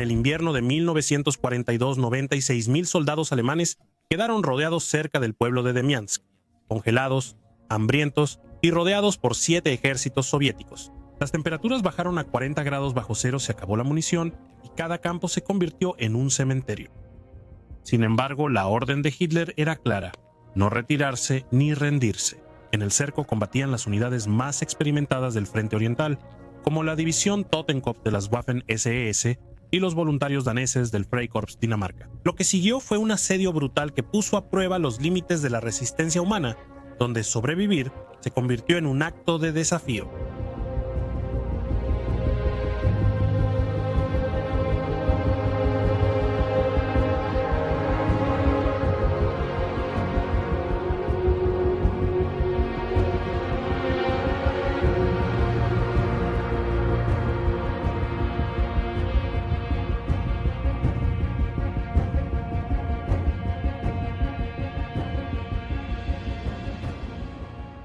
el invierno de 1942, 96.000 soldados alemanes quedaron rodeados cerca del pueblo de Demiansk, congelados, hambrientos y rodeados por 7 ejércitos soviéticos. Las temperaturas bajaron a 40 grados bajo cero, se acabó la munición y cada campo se convirtió en un cementerio. Sin embargo, la orden de Hitler era clara: no retirarse ni rendirse. En el cerco combatían las unidades más experimentadas del Frente Oriental, como la división Totenkopf de las Waffen-SS y los voluntarios daneses del Freikorps Dinamarca. Lo que siguió fue un asedio brutal que puso a prueba los límites de la resistencia humana, donde sobrevivir se convirtió en un acto de desafío.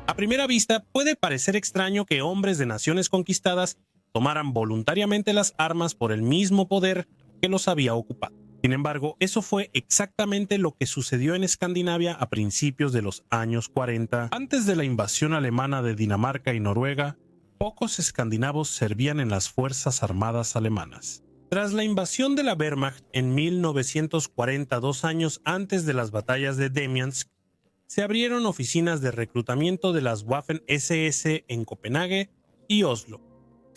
A primera vista, puede parecer extraño que hombres de naciones conquistadas tomaran voluntariamente las armas por el mismo poder que los había ocupado. Sin embargo, eso fue exactamente lo que sucedió en Escandinavia a principios de los años 40. Antes de la invasión alemana de Dinamarca y Noruega, pocos escandinavos servían en las fuerzas armadas alemanas. Tras la invasión de la Wehrmacht en 1940, 2 años antes de las batallas de Demiansk, se abrieron oficinas de reclutamiento de las Waffen-SS en Copenhague y Oslo.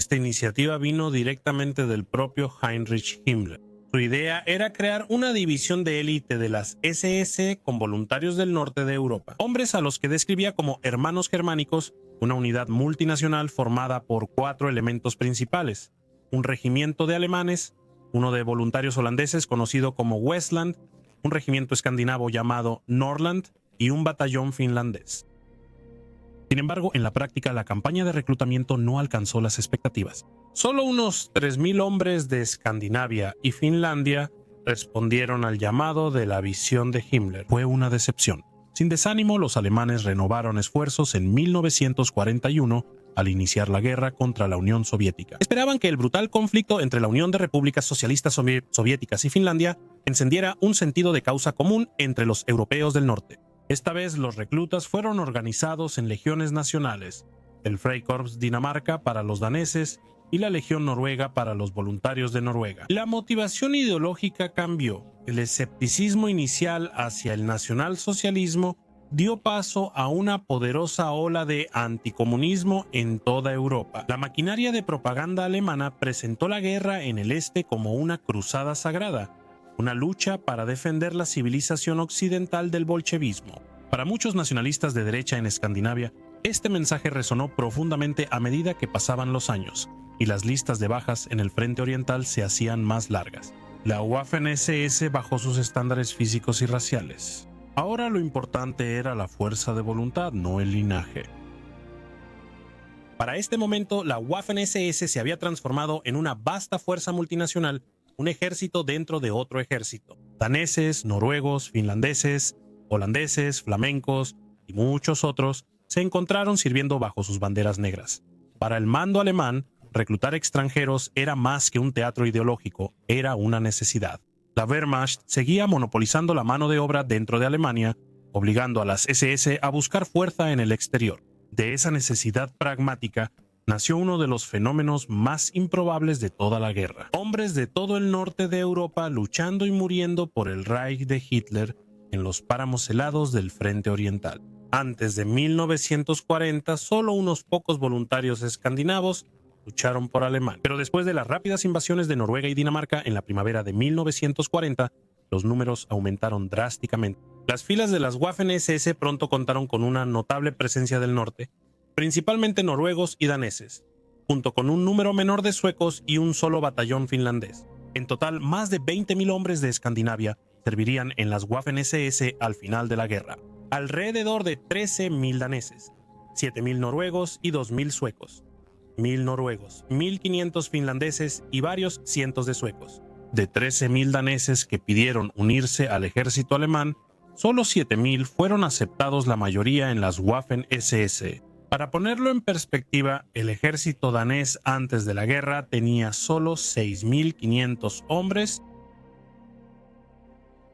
Esta iniciativa vino directamente del propio Heinrich Himmler. Su idea era crear una división de élite de las SS con voluntarios del norte de Europa, hombres a los que describía como hermanos germánicos, una unidad multinacional formada por 4 elementos principales: un regimiento de alemanes, uno de voluntarios holandeses conocido como Westland, un regimiento escandinavo llamado Norrland y un batallón finlandés. Sin embargo, en la práctica la campaña de reclutamiento no alcanzó las expectativas. Solo unos 3.000 hombres de Escandinavia y Finlandia respondieron al llamado de la visión de Himmler. Fue una decepción. Sin desánimo, los alemanes renovaron esfuerzos en 1941 al iniciar la guerra contra la Unión Soviética. Esperaban que el brutal conflicto entre la Unión de Repúblicas Socialistas Soviéticas y Finlandia encendiera un sentido de causa común entre los europeos del norte. Esta vez los reclutas fueron organizados en legiones nacionales, el Freikorps Dinamarca para los daneses y la Legión Noruega para los voluntarios de Noruega. La motivación ideológica cambió. El escepticismo inicial hacia el nacionalsocialismo dio paso a una poderosa ola de anticomunismo en toda Europa. La maquinaria de propaganda alemana presentó la guerra en el este como una cruzada sagrada, una lucha para defender la civilización occidental del bolchevismo. Para muchos nacionalistas de derecha en Escandinavia, este mensaje resonó profundamente a medida que pasaban los años y las listas de bajas en el frente oriental se hacían más largas. La Waffen-SS bajó sus estándares físicos y raciales. Ahora lo importante era la fuerza de voluntad, no el linaje. Para este momento, la Waffen-SS se había transformado en una vasta fuerza multinacional, un ejército dentro de otro ejército. Daneses, noruegos, finlandeses, holandeses, flamencos y muchos otros se encontraron sirviendo bajo sus banderas negras. Para el mando alemán, reclutar extranjeros era más que un teatro ideológico, era una necesidad. La Wehrmacht seguía monopolizando la mano de obra dentro de Alemania, obligando a las SS a buscar fuerza en el exterior. De esa necesidad pragmática nació uno de los fenómenos más improbables de toda la guerra. Hombres de todo el norte de Europa luchando y muriendo por el Reich de Hitler en los páramos helados del Frente Oriental. Antes de 1940, solo unos pocos voluntarios escandinavos lucharon por Alemania. Pero después de las rápidas invasiones de Noruega y Dinamarca en la primavera de 1940, los números aumentaron drásticamente. Las filas de las Waffen-SS pronto contaron con una notable presencia del norte, principalmente noruegos y daneses, junto con un número menor de suecos y un solo batallón finlandés. En total, más de 20.000 hombres de Escandinavia servirían en las Waffen-SS al final de la guerra. Alrededor de 13.000 daneses, 7.000 noruegos y 2.000 suecos. 1.000 noruegos, 1.500 finlandeses y varios cientos de suecos. De 13.000 daneses que pidieron unirse al ejército alemán, solo 7.000 fueron aceptados, la mayoría en las Waffen-SS. Para ponerlo en perspectiva, el ejército danés antes de la guerra tenía solo 6.500 hombres.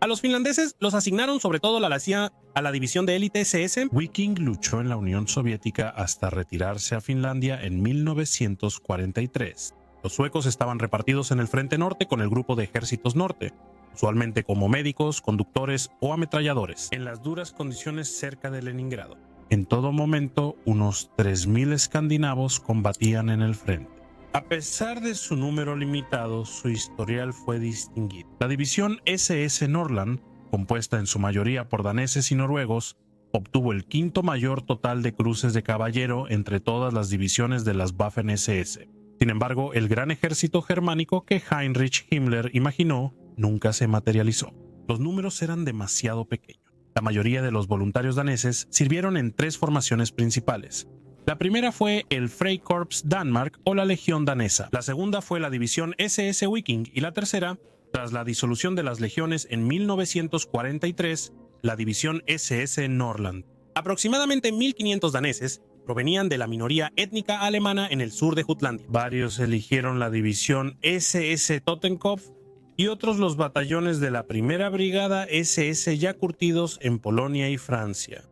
A los finlandeses los asignaron sobre todo a la división de élite SS. Viking luchó en la Unión Soviética hasta retirarse a Finlandia en 1943. Los suecos estaban repartidos en el Frente Norte con el Grupo de Ejércitos Norte, usualmente como médicos, conductores o ametralladores, en las duras condiciones cerca de Leningrado. En todo momento, unos 3.000 escandinavos combatían en el frente. A pesar de su número limitado, su historial fue distinguido. La división SS Norrland, compuesta en su mayoría por daneses y noruegos, obtuvo el quinto mayor total de cruces de caballero entre todas las divisiones de las Waffen-SS. Sin embargo, el gran ejército germánico que Heinrich Himmler imaginó nunca se materializó. Los números eran demasiado pequeños. La mayoría de los voluntarios daneses sirvieron en 3 formaciones principales. La primera fue el Freikorps Danmark o la Legión Danesa. La segunda fue la división SS Viking y la tercera, tras la disolución de las legiones en 1943, la división SS Norrland. Aproximadamente 1.500 daneses provenían de la minoría étnica alemana en el sur de Jutlandia. Varios eligieron la división SS Totenkopf y otros los batallones de la primera brigada SS ya curtidos en Polonia y Francia.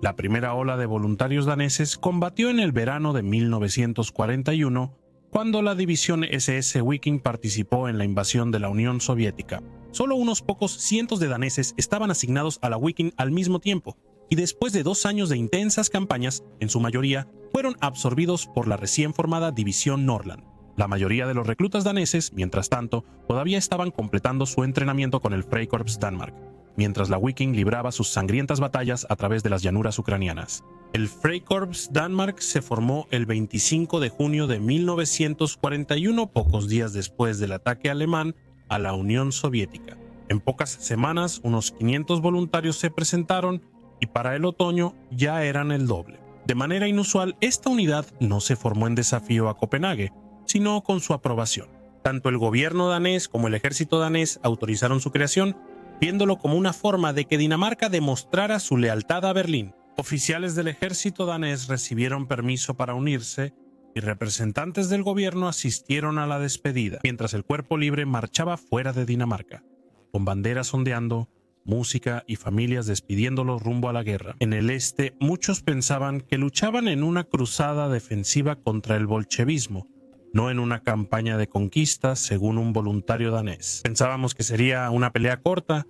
La primera ola de voluntarios daneses combatió en el verano de 1941, cuando la división SS Viking participó en la invasión de la Unión Soviética. Solo unos pocos cientos de daneses estaban asignados a la Viking al mismo tiempo, y después de 2 años de intensas campañas, en su mayoría, fueron absorbidos por la recién formada división Norrland. La mayoría de los reclutas daneses, mientras tanto, todavía estaban completando su entrenamiento con el Freikorps Danmark, mientras la Viking libraba sus sangrientas batallas a través de las llanuras ucranianas. El Freikorps Danmark se formó el 25 de junio de 1941, pocos días después del ataque alemán a la Unión Soviética. En pocas semanas, unos 500 voluntarios se presentaron y para el otoño ya eran el doble. De manera inusual, esta unidad no se formó en desafío a Copenhague, sino con su aprobación. Tanto el gobierno danés como el ejército danés autorizaron su creación, viéndolo como una forma de que Dinamarca demostrara su lealtad a Berlín. Oficiales del ejército danés recibieron permiso para unirse y representantes del gobierno asistieron a la despedida, mientras el cuerpo libre marchaba fuera de Dinamarca, con banderas ondeando, música y familias despidiéndolos rumbo a la guerra. En el este, muchos pensaban que luchaban en una cruzada defensiva contra el bolchevismo, no en una campaña de conquista, según un voluntario danés. Pensábamos que sería una pelea corta,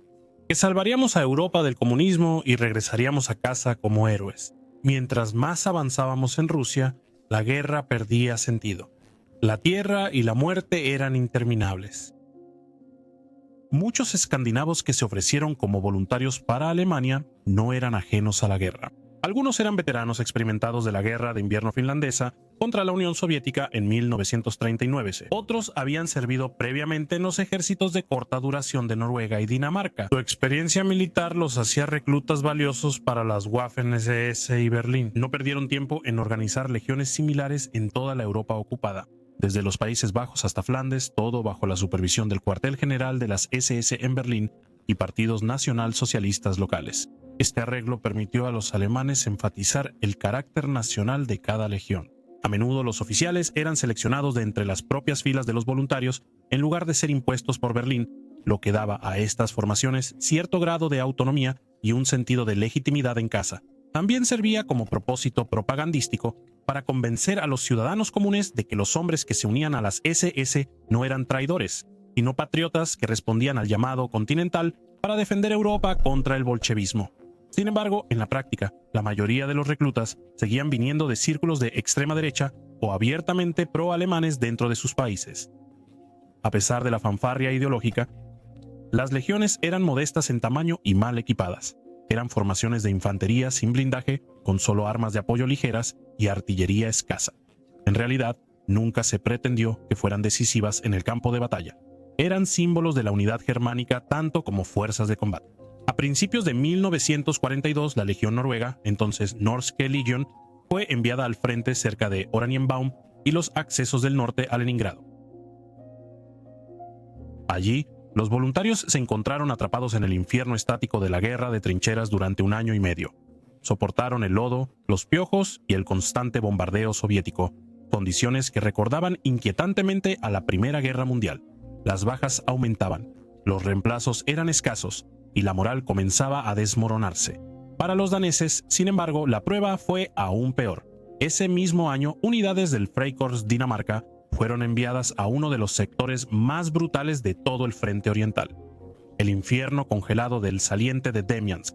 que salvaríamos a Europa del comunismo y regresaríamos a casa como héroes. Mientras más avanzábamos en Rusia, la guerra perdía sentido. La tierra y la muerte eran interminables. Muchos escandinavos que se ofrecieron como voluntarios para Alemania no eran ajenos a la guerra. Algunos eran veteranos experimentados de la guerra de invierno finlandesa contra la Unión Soviética en 1939. Otros habían servido previamente en los ejércitos de corta duración de Noruega y Dinamarca. Su experiencia militar los hacía reclutas valiosos para las Waffen-SS y Berlín. No perdieron tiempo en organizar legiones similares en toda la Europa ocupada. Desde los Países Bajos hasta Flandes, todo bajo la supervisión del cuartel general de las SS en Berlín y partidos nacionalsocialistas locales. Este arreglo permitió a los alemanes enfatizar el carácter nacional de cada legión. A menudo los oficiales eran seleccionados de entre las propias filas de los voluntarios en lugar de ser impuestos por Berlín, lo que daba a estas formaciones cierto grado de autonomía y un sentido de legitimidad en casa. También servía como propósito propagandístico para convencer a los ciudadanos comunes de que los hombres que se unían a las SS no eran traidores, sino patriotas que respondían al llamado continental para defender Europa contra el bolchevismo. Sin embargo, en la práctica, la mayoría de los reclutas seguían viniendo de círculos de extrema derecha o abiertamente pro-alemanes dentro de sus países. A pesar de la fanfarria ideológica, las legiones eran modestas en tamaño y mal equipadas. Eran formaciones de infantería sin blindaje, con solo armas de apoyo ligeras y artillería escasa. En realidad, nunca se pretendió que fueran decisivas en el campo de batalla. Eran símbolos de la unidad germánica tanto como fuerzas de combate. A principios de 1942, la Legión Noruega, entonces Norske Legion, fue enviada al frente cerca de Oranienbaum y los accesos del norte a Leningrado. Allí, los voluntarios se encontraron atrapados en el infierno estático de la guerra de trincheras durante 1 año y medio. soportaron el lodo, los piojos y el constante bombardeo soviético, condiciones que recordaban inquietantemente a la Primera Guerra Mundial. Las bajas aumentaban, los reemplazos eran escasos y la moral comenzaba a desmoronarse. Para los daneses, sin embargo, la prueba fue aún peor. Ese mismo año, unidades del Freikorps Dinamarca fueron enviadas a uno de los sectores más brutales de todo el frente oriental, el infierno congelado del saliente de Demyansk.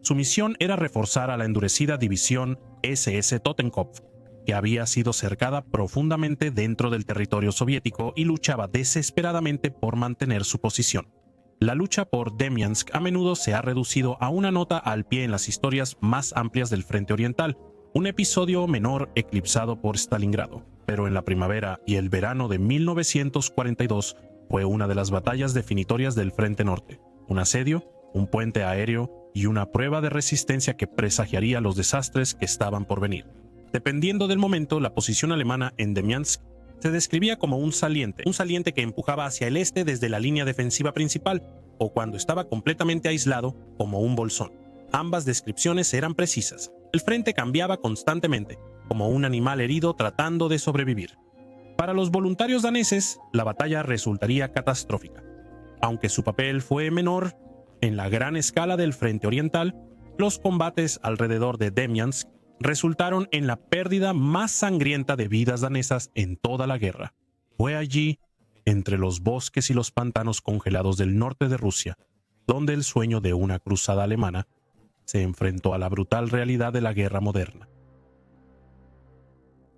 Su misión era reforzar a la endurecida división SS Totenkopf, que había sido cercada profundamente dentro del territorio soviético y luchaba desesperadamente por mantener su posición. La lucha por Demyansk a menudo se ha reducido a una nota al pie en las historias más amplias del frente oriental, un episodio menor eclipsado por Stalingrado. Pero en la primavera y el verano de 1942 fue una de las batallas definitorias del Frente Norte, un asedio, un puente aéreo y una prueba de resistencia que presagiaría los desastres que estaban por venir. Dependiendo del momento, la posición alemana en Demyansk se describía como un saliente que empujaba hacia el este desde la línea defensiva principal, o cuando estaba completamente aislado, como un bolsón. Ambas descripciones eran precisas. El frente cambiaba constantemente, como un animal herido tratando de sobrevivir. Para los voluntarios daneses, la batalla resultaría catastrófica. Aunque su papel fue menor, en la gran escala del frente oriental, los combates alrededor de Demyansk resultaron en la pérdida más sangrienta de vidas danesas en toda la guerra. Fue allí, entre los bosques y los pantanos congelados del norte de Rusia, donde el sueño de una cruzada alemana se enfrentó a la brutal realidad de la guerra moderna.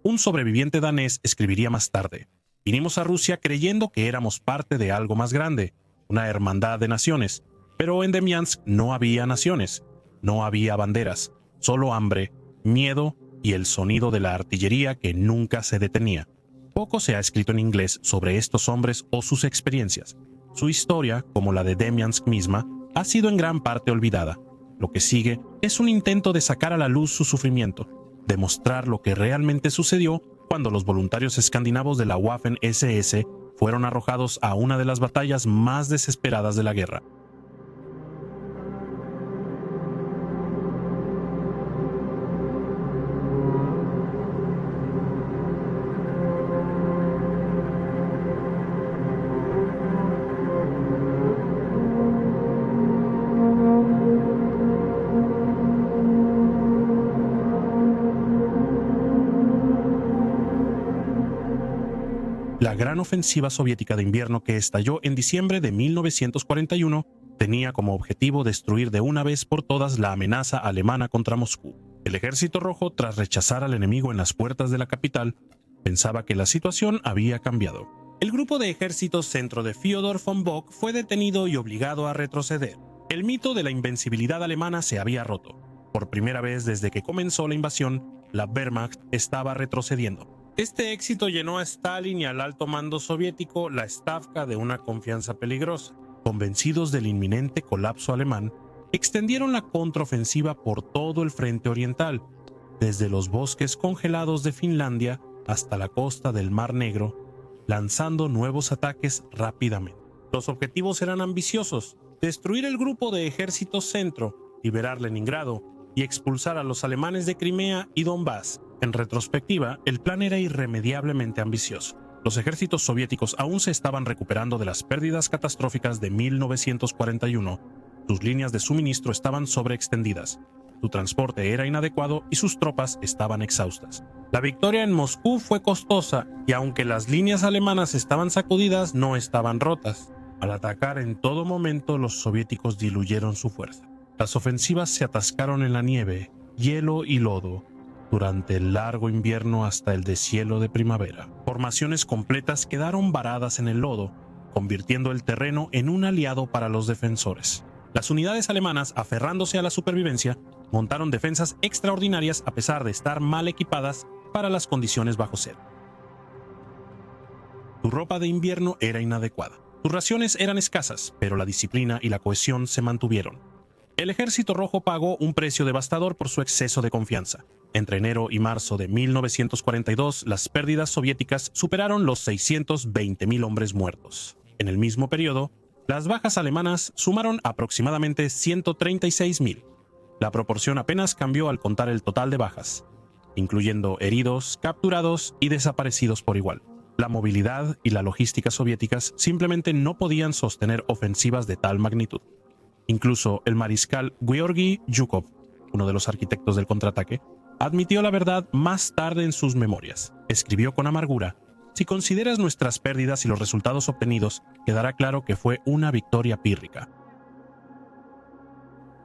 Un sobreviviente danés escribiría más tarde: vinimos a Rusia creyendo que éramos parte de algo más grande, una hermandad de naciones, pero en Demyansk no había naciones, no había banderas, solo hambre, miedo y el sonido de la artillería que nunca se detenía. Poco se ha escrito en inglés sobre estos hombres o sus experiencias. Su historia, como la de Demyansk misma, ha sido en gran parte olvidada. Lo que sigue es un intento de sacar a la luz su sufrimiento, demostrar lo que realmente sucedió cuando los voluntarios escandinavos de la Waffen-SS fueron arrojados a una de las batallas más desesperadas de la guerra. La gran ofensiva soviética de invierno que estalló en diciembre de 1941 tenía como objetivo destruir de una vez por todas la amenaza alemana contra Moscú. El Ejército Rojo, tras rechazar al enemigo en las puertas de la capital, pensaba que la situación había cambiado. El grupo de ejércitos centro de Fyodor von Bock fue detenido y obligado a retroceder. El mito de la invencibilidad alemana se había roto. Por primera vez desde que comenzó la invasión, la Wehrmacht estaba retrocediendo. Este éxito llenó a Stalin y al alto mando soviético la Stavka de una confianza peligrosa. Convencidos del inminente colapso alemán, extendieron la contraofensiva por todo el frente oriental, desde los bosques congelados de Finlandia hasta la costa del Mar Negro, lanzando nuevos ataques rápidamente. Los objetivos eran ambiciosos: destruir el grupo de ejércitos centro, liberar Leningrado y expulsar a los alemanes de Crimea y Donbass. En retrospectiva, el plan era irremediablemente ambicioso. Los ejércitos soviéticos aún se estaban recuperando de las pérdidas catastróficas de 1941. Sus líneas de suministro estaban sobreextendidas, su transporte era inadecuado y sus tropas estaban exhaustas. La victoria en Moscú fue costosa y aunque las líneas alemanas estaban sacudidas, no estaban rotas. Al atacar en todo momento, los soviéticos diluyeron su fuerza. Las ofensivas se atascaron en la nieve, hielo y lodo durante el largo invierno hasta el deshielo de primavera. Formaciones completas quedaron varadas en el lodo, convirtiendo el terreno en un aliado para los defensores. Las unidades alemanas, aferrándose a la supervivencia, montaron defensas extraordinarias a pesar de estar mal equipadas para las condiciones bajo cero. Su ropa de invierno era inadecuada. Sus raciones eran escasas, pero la disciplina y la cohesión se mantuvieron. El Ejército Rojo pagó un precio devastador por su exceso de confianza. Entre enero y marzo de 1942, las pérdidas soviéticas superaron los 620.000 hombres muertos. En el mismo periodo, las bajas alemanas sumaron aproximadamente 136.000. La proporción apenas cambió al contar el total de bajas, incluyendo heridos, capturados y desaparecidos por igual. La movilidad y la logística soviéticas simplemente no podían sostener ofensivas de tal magnitud. Incluso el mariscal Georgi Zhukov, uno de los arquitectos del contraataque, admitió la verdad más tarde en sus memorias. Escribió con amargura: "Si consideras nuestras pérdidas y los resultados obtenidos, quedará claro que fue una victoria pírrica".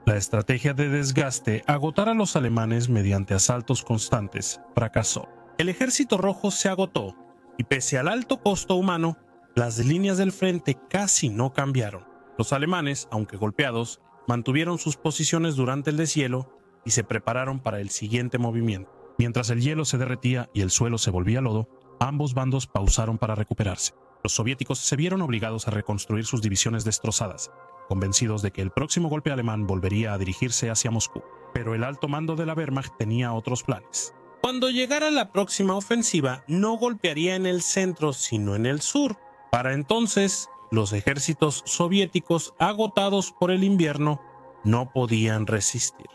La estrategia de desgaste, agotar a los alemanes mediante asaltos constantes, fracasó. El ejército rojo se agotó, y pese al alto costo humano, las líneas del frente casi no cambiaron. Los alemanes, aunque golpeados, mantuvieron sus posiciones durante el deshielo y se prepararon para el siguiente movimiento. Mientras el hielo se derretía y el suelo se volvía lodo, ambos bandos pausaron para recuperarse. Los soviéticos se vieron obligados a reconstruir sus divisiones destrozadas, convencidos de que el próximo golpe alemán volvería a dirigirse hacia Moscú. Pero el alto mando de la Wehrmacht tenía otros planes. Cuando llegara la próxima ofensiva, no golpearía en el centro, sino en el sur. Para entonces, los ejércitos soviéticos, agotados por el invierno, no podían resistir.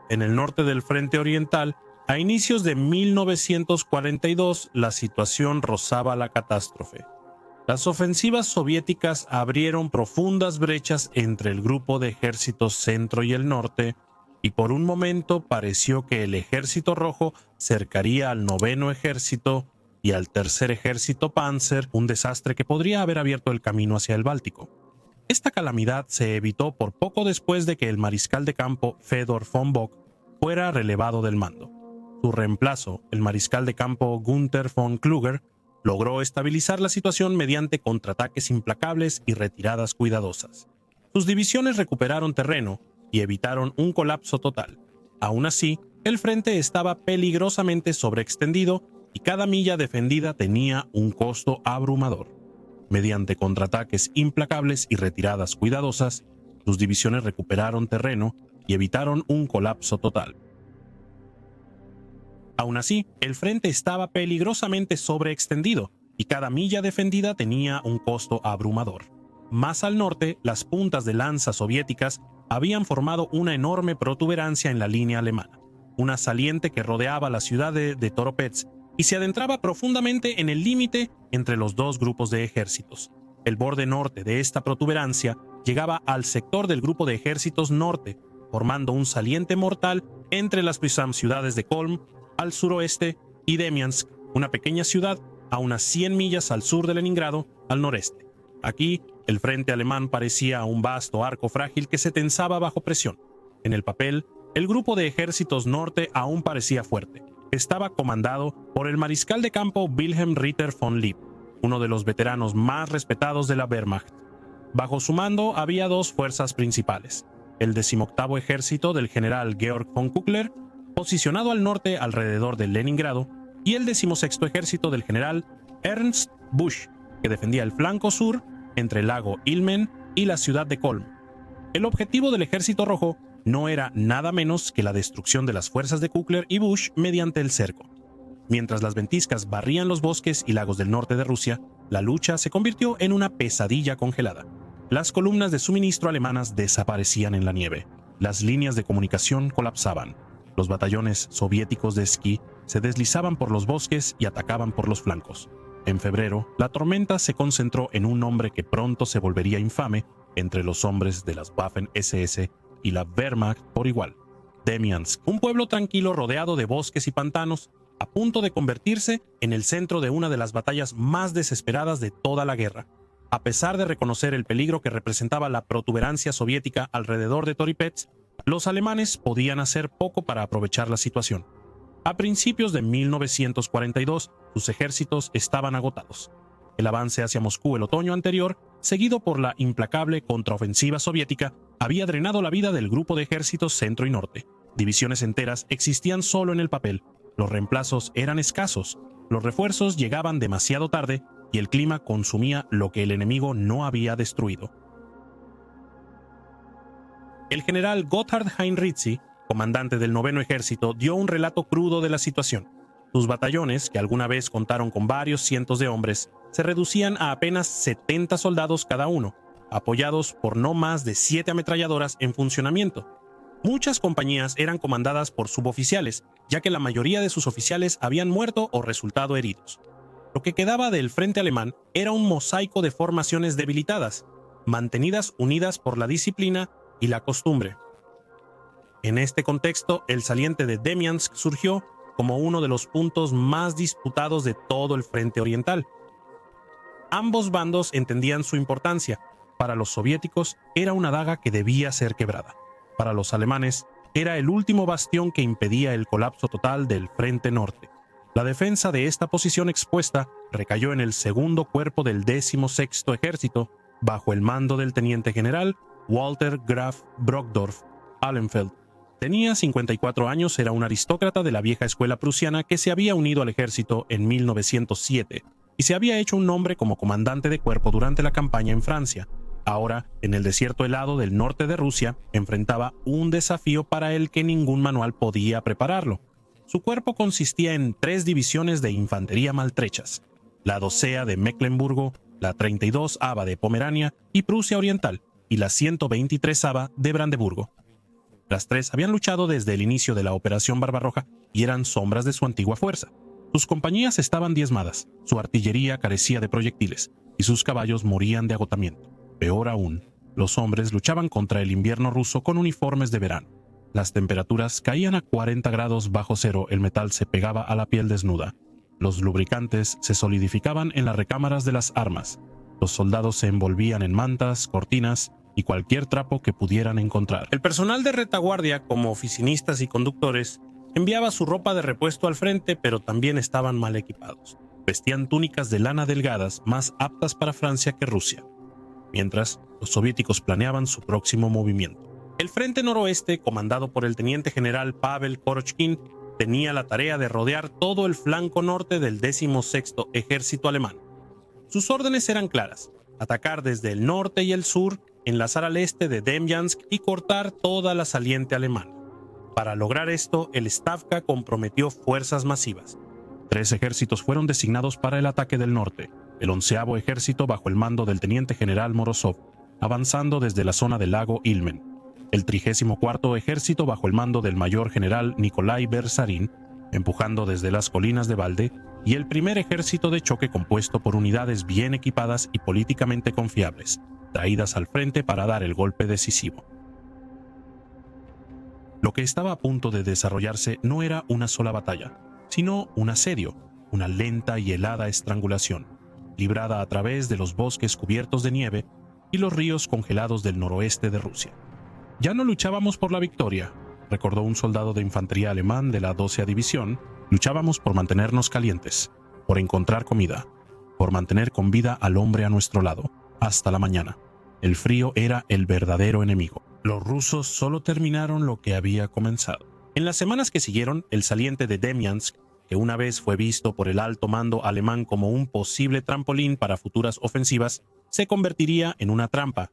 En el norte del frente oriental, a inicios de 1942, la situación rozaba la catástrofe. Las ofensivas soviéticas abrieron profundas brechas entre el grupo de ejércitos centro y el norte, y por un momento pareció que el ejército rojo cercaría al noveno ejército y al tercer ejército Panzer, un desastre que podría haber abierto el camino hacia el Báltico. Esta calamidad se evitó por poco después de que el mariscal de campo Fedor von Bock fuera relevado del mando. Su reemplazo, el mariscal de campo Günther von Kluger, logró estabilizar la situación mediante contraataques implacables y retiradas cuidadosas. Sus divisiones recuperaron terreno y evitaron un colapso total. Aún así, el frente estaba peligrosamente sobreextendido y cada milla defendida tenía un costo abrumador. Mediante contraataques implacables y retiradas cuidadosas, sus divisiones recuperaron terreno y evitaron un colapso total. Aún así, el frente estaba peligrosamente sobreextendido y cada milla defendida tenía un costo abrumador. Más al norte, las puntas de lanza soviéticas habían formado una enorme protuberancia en la línea alemana, una saliente que rodeaba la ciudad de Toropets y se adentraba profundamente en el límite entre los dos grupos de ejércitos. El borde norte de esta protuberancia llegaba al sector del grupo de ejércitos norte, formando un saliente mortal entre las ciudades de Kolm al suroeste y Demiansk, una pequeña ciudad a unas 100 millas al sur de Leningrado, al noreste. Aquí, el frente alemán parecía un vasto arco frágil que se tensaba bajo presión. En el papel, el grupo de ejércitos norte aún parecía fuerte. Estaba comandado por el mariscal de campo Wilhelm Ritter von Lieb, uno de los veteranos más respetados de la Wehrmacht. Bajo su mando había dos fuerzas principales: el 18º ejército del general Georg von Kuckler, posicionado al norte alrededor de Leningrado, y el 16º ejército del general Ernst Busch, que defendía el flanco sur entre el lago Ilmen y la ciudad de Kolm. El objetivo del ejército rojo no era nada menos que la destrucción de las fuerzas de Kuckler y Busch mediante el cerco. Mientras las ventiscas barrían los bosques y lagos del norte de Rusia, la lucha se convirtió en una pesadilla congelada. Las columnas de suministro alemanas desaparecían en la nieve. Las líneas de comunicación colapsaban. Los batallones soviéticos de esquí se deslizaban por los bosques y atacaban por los flancos. En febrero, la tormenta se concentró en un hombre que pronto se volvería infame entre los hombres de las Waffen-SS y la Wehrmacht por igual: Demiansk, un pueblo tranquilo rodeado de bosques y pantanos, a punto de convertirse en el centro de una de las batallas más desesperadas de toda la guerra. A pesar de reconocer el peligro que representaba la protuberancia soviética alrededor de Toropets, los alemanes podían hacer poco para aprovechar la situación. A principios de 1942, sus ejércitos estaban agotados. El avance hacia Moscú el otoño anterior, seguido por la implacable contraofensiva soviética, había drenado la vida del grupo de ejércitos centro y norte. Divisiones enteras existían solo en el papel. Los reemplazos eran escasos, los refuerzos llegaban demasiado tarde y el clima consumía lo que el enemigo no había destruido. El general Gotthard Heinrizi, comandante del 9º ejército, dio un relato crudo de la situación. Sus batallones, que alguna vez contaron con varios cientos de hombres, se reducían a apenas 70 soldados cada uno, apoyados por no más de 7 ametralladoras en funcionamiento. Muchas compañías eran comandadas por suboficiales, ya que la mayoría de sus oficiales habían muerto o resultado heridos. Lo que quedaba del frente alemán era un mosaico de formaciones debilitadas, mantenidas unidas por la disciplina y la costumbre. En este contexto, el saliente de Demiansk surgió como uno de los puntos más disputados de todo el frente oriental. Ambos bandos entendían su importancia. Para los soviéticos era una daga que debía ser quebrada. Para los alemanes era el último bastión que impedía el colapso total del frente norte. La defensa de esta posición expuesta recayó en el segundo cuerpo del 16º Ejército, bajo el mando del teniente general Walter Graf Brockdorff Ahlenfeld. Tenía 54 años, era un aristócrata de la vieja escuela prusiana que se había unido al ejército en 1907 y se había hecho un nombre como comandante de cuerpo durante la campaña en Francia. Ahora, en el desierto helado del norte de Rusia, enfrentaba un desafío para el que ningún manual podía prepararlo. Su cuerpo consistía en 3 divisiones de infantería maltrechas: la 12ª de Mecklemburgo, la 32ª de Pomerania y Prusia Oriental, y la 123ª de Brandeburgo. Las 3 habían luchado desde el inicio de la Operación Barbarroja y eran sombras de su antigua fuerza. Sus compañías estaban diezmadas, su artillería carecía de proyectiles y sus caballos morían de agotamiento. Peor aún, los hombres luchaban contra el invierno ruso con uniformes de verano. Las temperaturas caían a 40 grados bajo cero, el metal se pegaba a la piel desnuda. Los lubricantes se solidificaban en las recámaras de las armas. Los soldados se envolvían en mantas, cortinas y cualquier trapo que pudieran encontrar. El personal de retaguardia, como oficinistas y conductores, enviaba su ropa de repuesto al frente, pero también estaban mal equipados. Vestían túnicas de lana delgadas, más aptas para Francia que Rusia. Mientras, los soviéticos planeaban su próximo movimiento. El frente noroeste, comandado por el teniente general Pavel Korochkin, tenía la tarea de rodear todo el flanco norte del 16º Ejército alemán. Sus órdenes eran claras: atacar desde el norte y el sur, enlazar al este de Demyansk y cortar toda la saliente alemana. Para lograr esto, el Stavka comprometió fuerzas masivas. 3 ejércitos fueron designados para el ataque del norte: el 11º Ejército bajo el mando del teniente general Morozov, avanzando desde la zona del lago Ilmen; el 34º Ejército bajo el mando del mayor general Nikolai Bersarin, empujando desde las colinas de Valde; y el primer ejército de choque compuesto por unidades bien equipadas y políticamente confiables, traídas al frente para dar el golpe decisivo. Lo que estaba a punto de desarrollarse no era una sola batalla, sino un asedio, una lenta y helada estrangulación, librada a través de los bosques cubiertos de nieve y los ríos congelados del noroeste de Rusia. «Ya no luchábamos por la victoria», recordó un soldado de infantería alemán de la 12ª División, «luchábamos por mantenernos calientes, por encontrar comida, por mantener con vida al hombre a nuestro lado, hasta la mañana. El frío era el verdadero enemigo». Los rusos solo terminaron lo que había comenzado. En las semanas que siguieron, el saliente de Demyansk, que una vez fue visto por el alto mando alemán como un posible trampolín para futuras ofensivas, se convertiría en una trampa.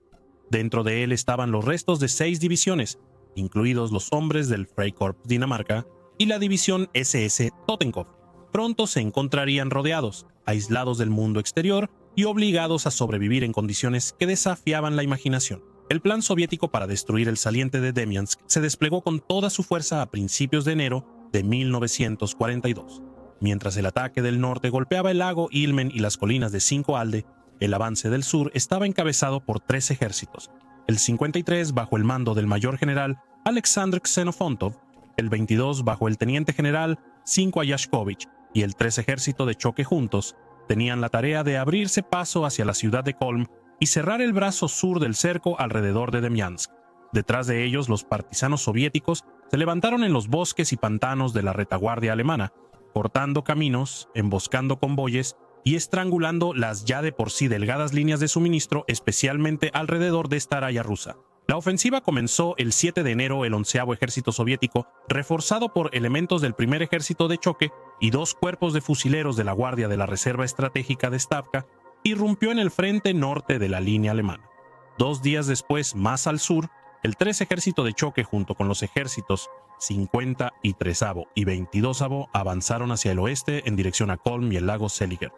Dentro de él estaban los restos de 6 divisiones, incluidos los hombres del Freikorps Dinamarca y la división SS Totenkopf. Pronto se encontrarían rodeados, aislados del mundo exterior y obligados a sobrevivir en condiciones que desafiaban la imaginación. El plan soviético para destruir el saliente de Demyansk se desplegó con toda su fuerza a principios de enero de 1942. Mientras el ataque del norte golpeaba el lago Ilmen y las colinas de Cinco Alde, el avance del sur estaba encabezado por 3 ejércitos: el 53 bajo el mando del mayor general Alexander Xenofontov, el 22 bajo el teniente general Cinco Yashkovich y el 3 ejército de choque juntos tenían la tarea de abrirse paso hacia la ciudad de Kolm y cerrar el brazo sur del cerco alrededor de Demyansk. Detrás de ellos, los partisanos soviéticos se levantaron en los bosques y pantanos de la retaguardia alemana, cortando caminos, emboscando convoyes y estrangulando las ya de por sí delgadas líneas de suministro, especialmente alrededor de esta araya rusa. La ofensiva comenzó el 7 de enero. El 11º Ejército Soviético, reforzado por elementos del primer ejército de choque y 2 cuerpos de fusileros de la Guardia de la Reserva Estratégica de Stavka, irrumpió en el frente norte de la línea alemana. 2 días después, más al sur, el 3 Ejército de choque junto con los ejércitos 53º y 22º avanzaron hacia el oeste en dirección a Kolm y el lago Seliger,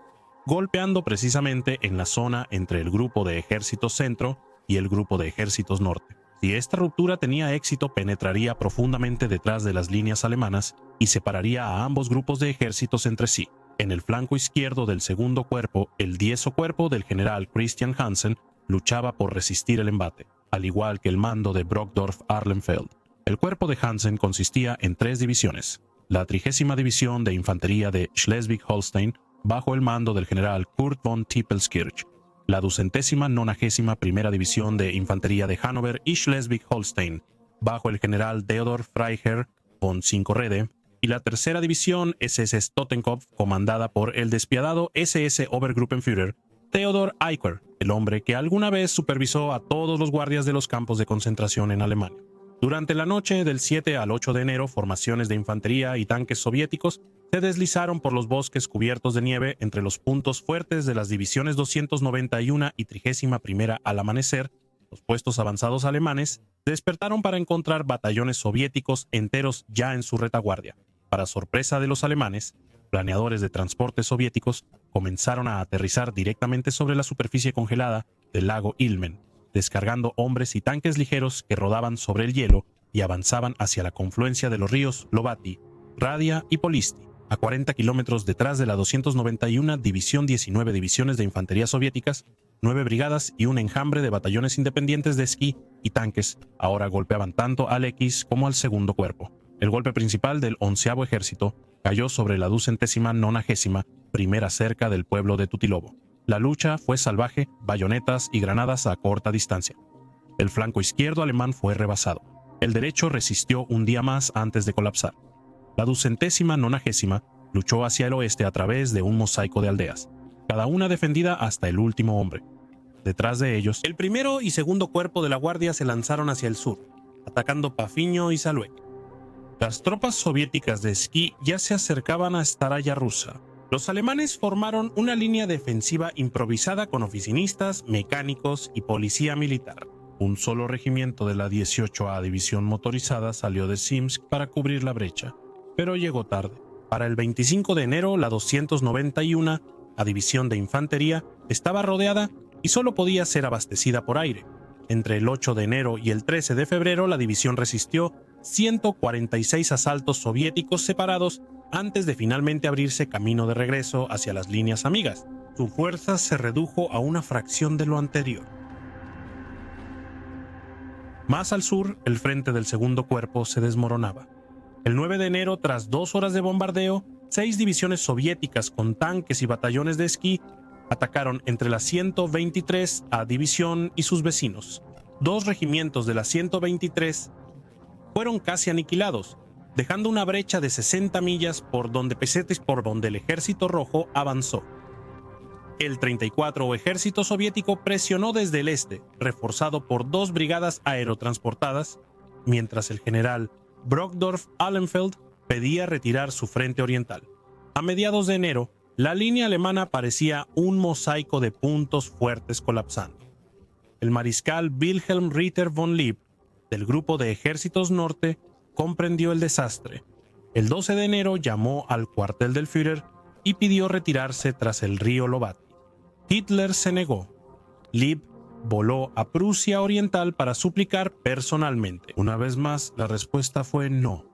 golpeando precisamente en la zona entre el grupo de ejércitos centro y el grupo de ejércitos norte. Si esta ruptura tenía éxito, penetraría profundamente detrás de las líneas alemanas y separaría a ambos grupos de ejércitos entre sí. En el flanco izquierdo del segundo cuerpo, el 10º cuerpo del general Christian Hansen luchaba por resistir el embate, al igual que el mando de Brockdorff-Ahlenfeld. El cuerpo de Hansen consistía en 3 divisiones. La 30ª División de Infantería de Schleswig-Holstein, bajo el mando del general Kurt von Tippelskirch, la 291ª División de Infantería de Hannover y Schleswig-Holstein, bajo el general Theodor Freiherr von Cinkorrede, y la 3ª División SS Totenkopf, comandada por el despiadado SS Obergruppenführer Theodor Eicher, el hombre que alguna vez supervisó a todos los guardias de los campos de concentración en Alemania. Durante la noche del 7 al 8 de enero, formaciones de infantería y tanques soviéticos se deslizaron por los bosques cubiertos de nieve entre los puntos fuertes de las divisiones 291 y 31ª al amanecer. Los puestos avanzados alemanes despertaron para encontrar batallones soviéticos enteros ya en su retaguardia. Para sorpresa de los alemanes, planeadores de transporte soviéticos comenzaron a aterrizar directamente sobre la superficie congelada del lago Ilmen, descargando hombres y tanques ligeros que rodaban sobre el hielo y avanzaban hacia la confluencia de los ríos Lobati, Radia y Polisti, a 40 kilómetros detrás de la 291 División. 19 divisiones de infantería soviéticas, 9 brigadas y un enjambre de batallones independientes de esquí y tanques ahora golpeaban tanto al X como al segundo cuerpo. El golpe principal del 11º ejército cayó sobre la 291ª cerca del pueblo de Tutilovo. La lucha fue salvaje, bayonetas y granadas a corta distancia. El flanco izquierdo alemán fue rebasado. El derecho resistió un día más antes de colapsar. La 290ª luchó hacia el oeste a través de un mosaico de aldeas, cada una defendida hasta el último hombre. Detrás de ellos, el primero y segundo cuerpo de la guardia se lanzaron hacia el sur, atacando Pafiño y Saluek. Las tropas soviéticas de esquí ya se acercaban a Staraya Rusa. Los alemanes formaron una línea defensiva improvisada con oficinistas, mecánicos y policía militar. Un solo regimiento de la 18ª División Motorizada salió de Simsk para cubrir la brecha, pero llegó tarde. Para el 25 de enero, la 291 División de Infantería estaba rodeada y solo podía ser abastecida por aire. Entre el 8 de enero y el 13 de febrero, la división resistió 146 asaltos soviéticos separados antes de finalmente abrirse camino de regreso hacia las líneas amigas. Su fuerza se redujo a una fracción de lo anterior. Más al sur, el frente del segundo cuerpo se desmoronaba. El 9 de enero, tras 2 horas de bombardeo, 6 divisiones soviéticas con tanques y batallones de esquí atacaron entre la 123 División y sus vecinos. 2 regimientos de la 123 fueron casi aniquilados, dejando una brecha de 60 millas por donde el Ejército Rojo avanzó. El 34 Ejército Soviético presionó desde el este, reforzado por 2 brigadas aerotransportadas, mientras el general Brockdorff-Ahlenfeld pedía retirar su frente oriental. A mediados de enero, la línea alemana parecía un mosaico de puntos fuertes colapsando. El mariscal Wilhelm Ritter von Lieb, del Grupo de Ejércitos Norte, comprendió el desastre. El 12 de enero llamó al cuartel del Führer y pidió retirarse tras el río Lobati. Hitler se negó. Lieb voló a Prusia Oriental para suplicar personalmente. Una vez más, la respuesta fue no.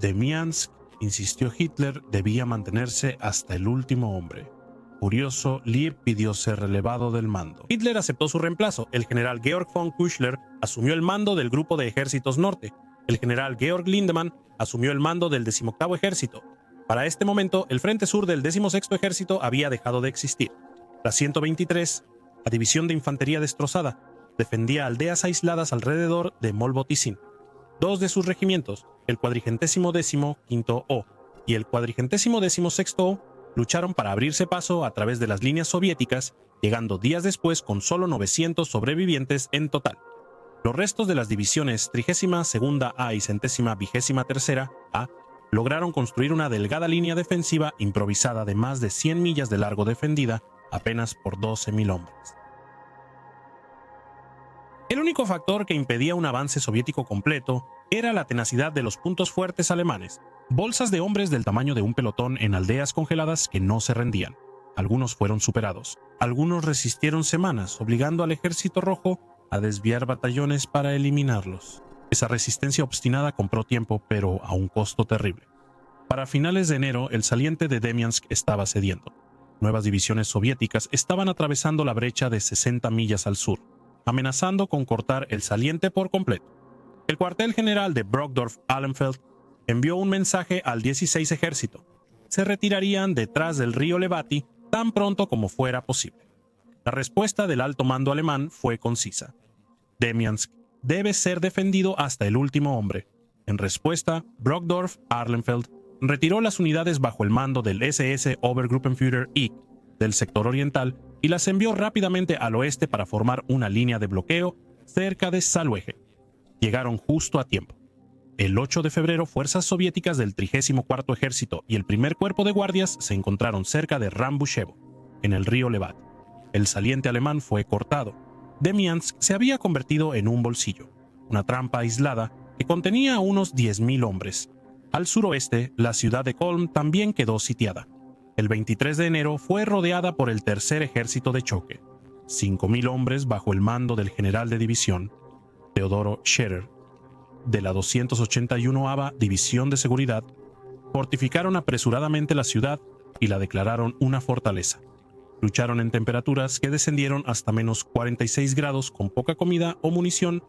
Demiansk, insistió Hitler, debía mantenerse hasta el último hombre. Furioso, Lieb pidió ser relevado del mando. Hitler aceptó su reemplazo. El general Georg von Küchler asumió el mando del Grupo de Ejércitos Norte. El general Georg Lindemann asumió el mando del 18º Ejército. Para este momento, el frente sur del 16º Ejército había dejado de existir. La 123, la División de Infantería destrozada, defendía aldeas aisladas alrededor de Molbotisín. 2 de sus regimientos, el 410º Quinto O y el 416º O, lucharon para abrirse paso a través de las líneas soviéticas, llegando días después con solo 900 sobrevivientes en total. Los restos de las divisiones 32ª A y 123ª A lograron construir una delgada línea defensiva improvisada de más de 100 millas de largo defendida apenas por 12.000 hombres. El único factor que impedía un avance soviético completo era la tenacidad de los puntos fuertes alemanes, bolsas de hombres del tamaño de un pelotón en aldeas congeladas que no se rendían. Algunos fueron superados, algunos resistieron semanas, obligando al Ejército Rojo a desviar batallones para eliminarlos. Esa resistencia obstinada compró tiempo, pero a un costo terrible. Para finales de enero, el saliente de Demiansk estaba cediendo. Nuevas divisiones soviéticas estaban atravesando la brecha de 60 millas al sur, amenazando con cortar el saliente por completo. El cuartel general de Brokdorf-Ahlenfeld envió un mensaje al 16 Ejército. Se retirarían detrás del río Levati tan pronto como fuera posible. La respuesta del alto mando alemán fue concisa. Demiansk debe ser defendido hasta el último hombre. En respuesta, Brokdorf-Ahlenfeld retiró las unidades bajo el mando del SS Obergruppenführer Ick del sector oriental y las envió rápidamente al oeste para formar una línea de bloqueo cerca de Saarlouge. Llegaron justo a tiempo. El 8 de febrero, fuerzas soviéticas del 34 Ejército y el primer cuerpo de guardias se encontraron cerca de Rambushevo, en el río Levat. El saliente alemán fue cortado. Demiansk se había convertido en un bolsillo, una trampa aislada que contenía a unos 10.000 hombres. Al suroeste, la ciudad de Kolm también quedó sitiada. El 23 de enero fue rodeada por el tercer ejército de choque, 5.000 hombres bajo el mando del general de división, Teodoro Scherer, de la 281ª División de Seguridad, fortificaron apresuradamente la ciudad y la declararon una fortaleza. Lucharon en temperaturas que descendieron hasta menos 46 grados con poca comida o munición,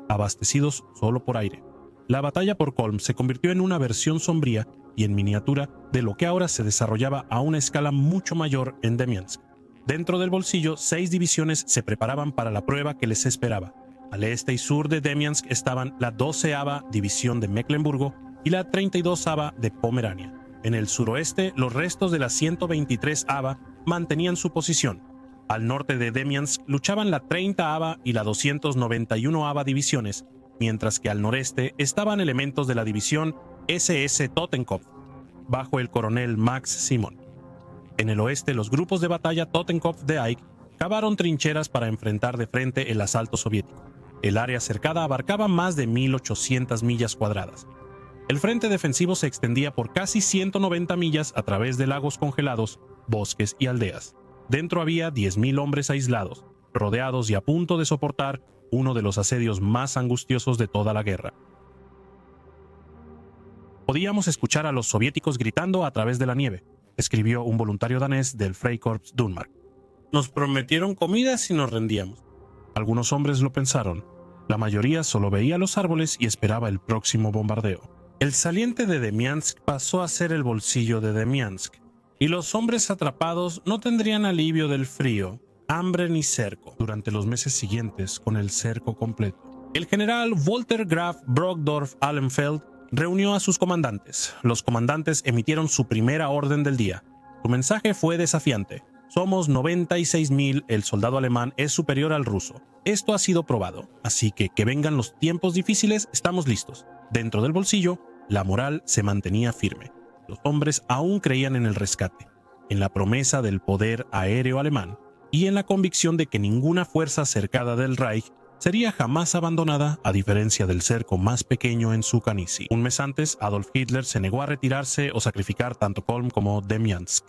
abastecidos solo por aire. La batalla por Kolm se convirtió en una versión sombría y en miniatura de lo que ahora se desarrollaba a una escala mucho mayor en Demiansk. Dentro del bolsillo, 6 divisiones se preparaban para la prueba que les esperaba. Al este y sur de Demiansk estaban la 12ª División de Mecklemburgo y la 32ª de Pomerania. En el suroeste, los restos de la 123ª mantenían su posición. Al norte de Demiansk luchaban la 30ª y la 291ª divisiones, mientras que al noreste estaban elementos de la división SS Totenkopf, bajo el coronel Max Simon. En el oeste, los grupos de batalla Totenkopf de Ike cavaron trincheras para enfrentar de frente el asalto soviético. El área cercada abarcaba más de 1.800 millas cuadradas. El frente defensivo se extendía por casi 190 millas a través de lagos congelados, bosques y aldeas. Dentro había 10.000 hombres aislados, rodeados y a punto de soportar uno de los asedios más angustiosos de toda la guerra. Podíamos escuchar a los soviéticos gritando a través de la nieve, escribió un voluntario danés del Freikorps Dunmark. Nos prometieron comida si nos rendíamos. Algunos hombres lo pensaron. La mayoría solo veía los árboles y esperaba el próximo bombardeo. El saliente de Demiansk pasó a ser el bolsillo de Demiansk, y los hombres atrapados no tendrían alivio del frío, hambre ni cerco durante los meses siguientes con el cerco completo. El general Walter Graf Brokdorf-Ahlenfeld reunió a sus comandantes. Los comandantes emitieron su primera orden del día. Su mensaje fue desafiante. Somos 96.000, el soldado alemán es superior al ruso. Esto ha sido probado, así que vengan los tiempos difíciles, estamos listos. Dentro del bolsillo, la moral se mantenía firme. Los hombres aún creían en el rescate, en la promesa del poder aéreo alemán y en la convicción de que ninguna fuerza cercada del Reich sería jamás abandonada, a diferencia del cerco más pequeño en su Canisi. Un mes antes, Adolf Hitler se negó a retirarse o sacrificar tanto Kolm como Demiansk.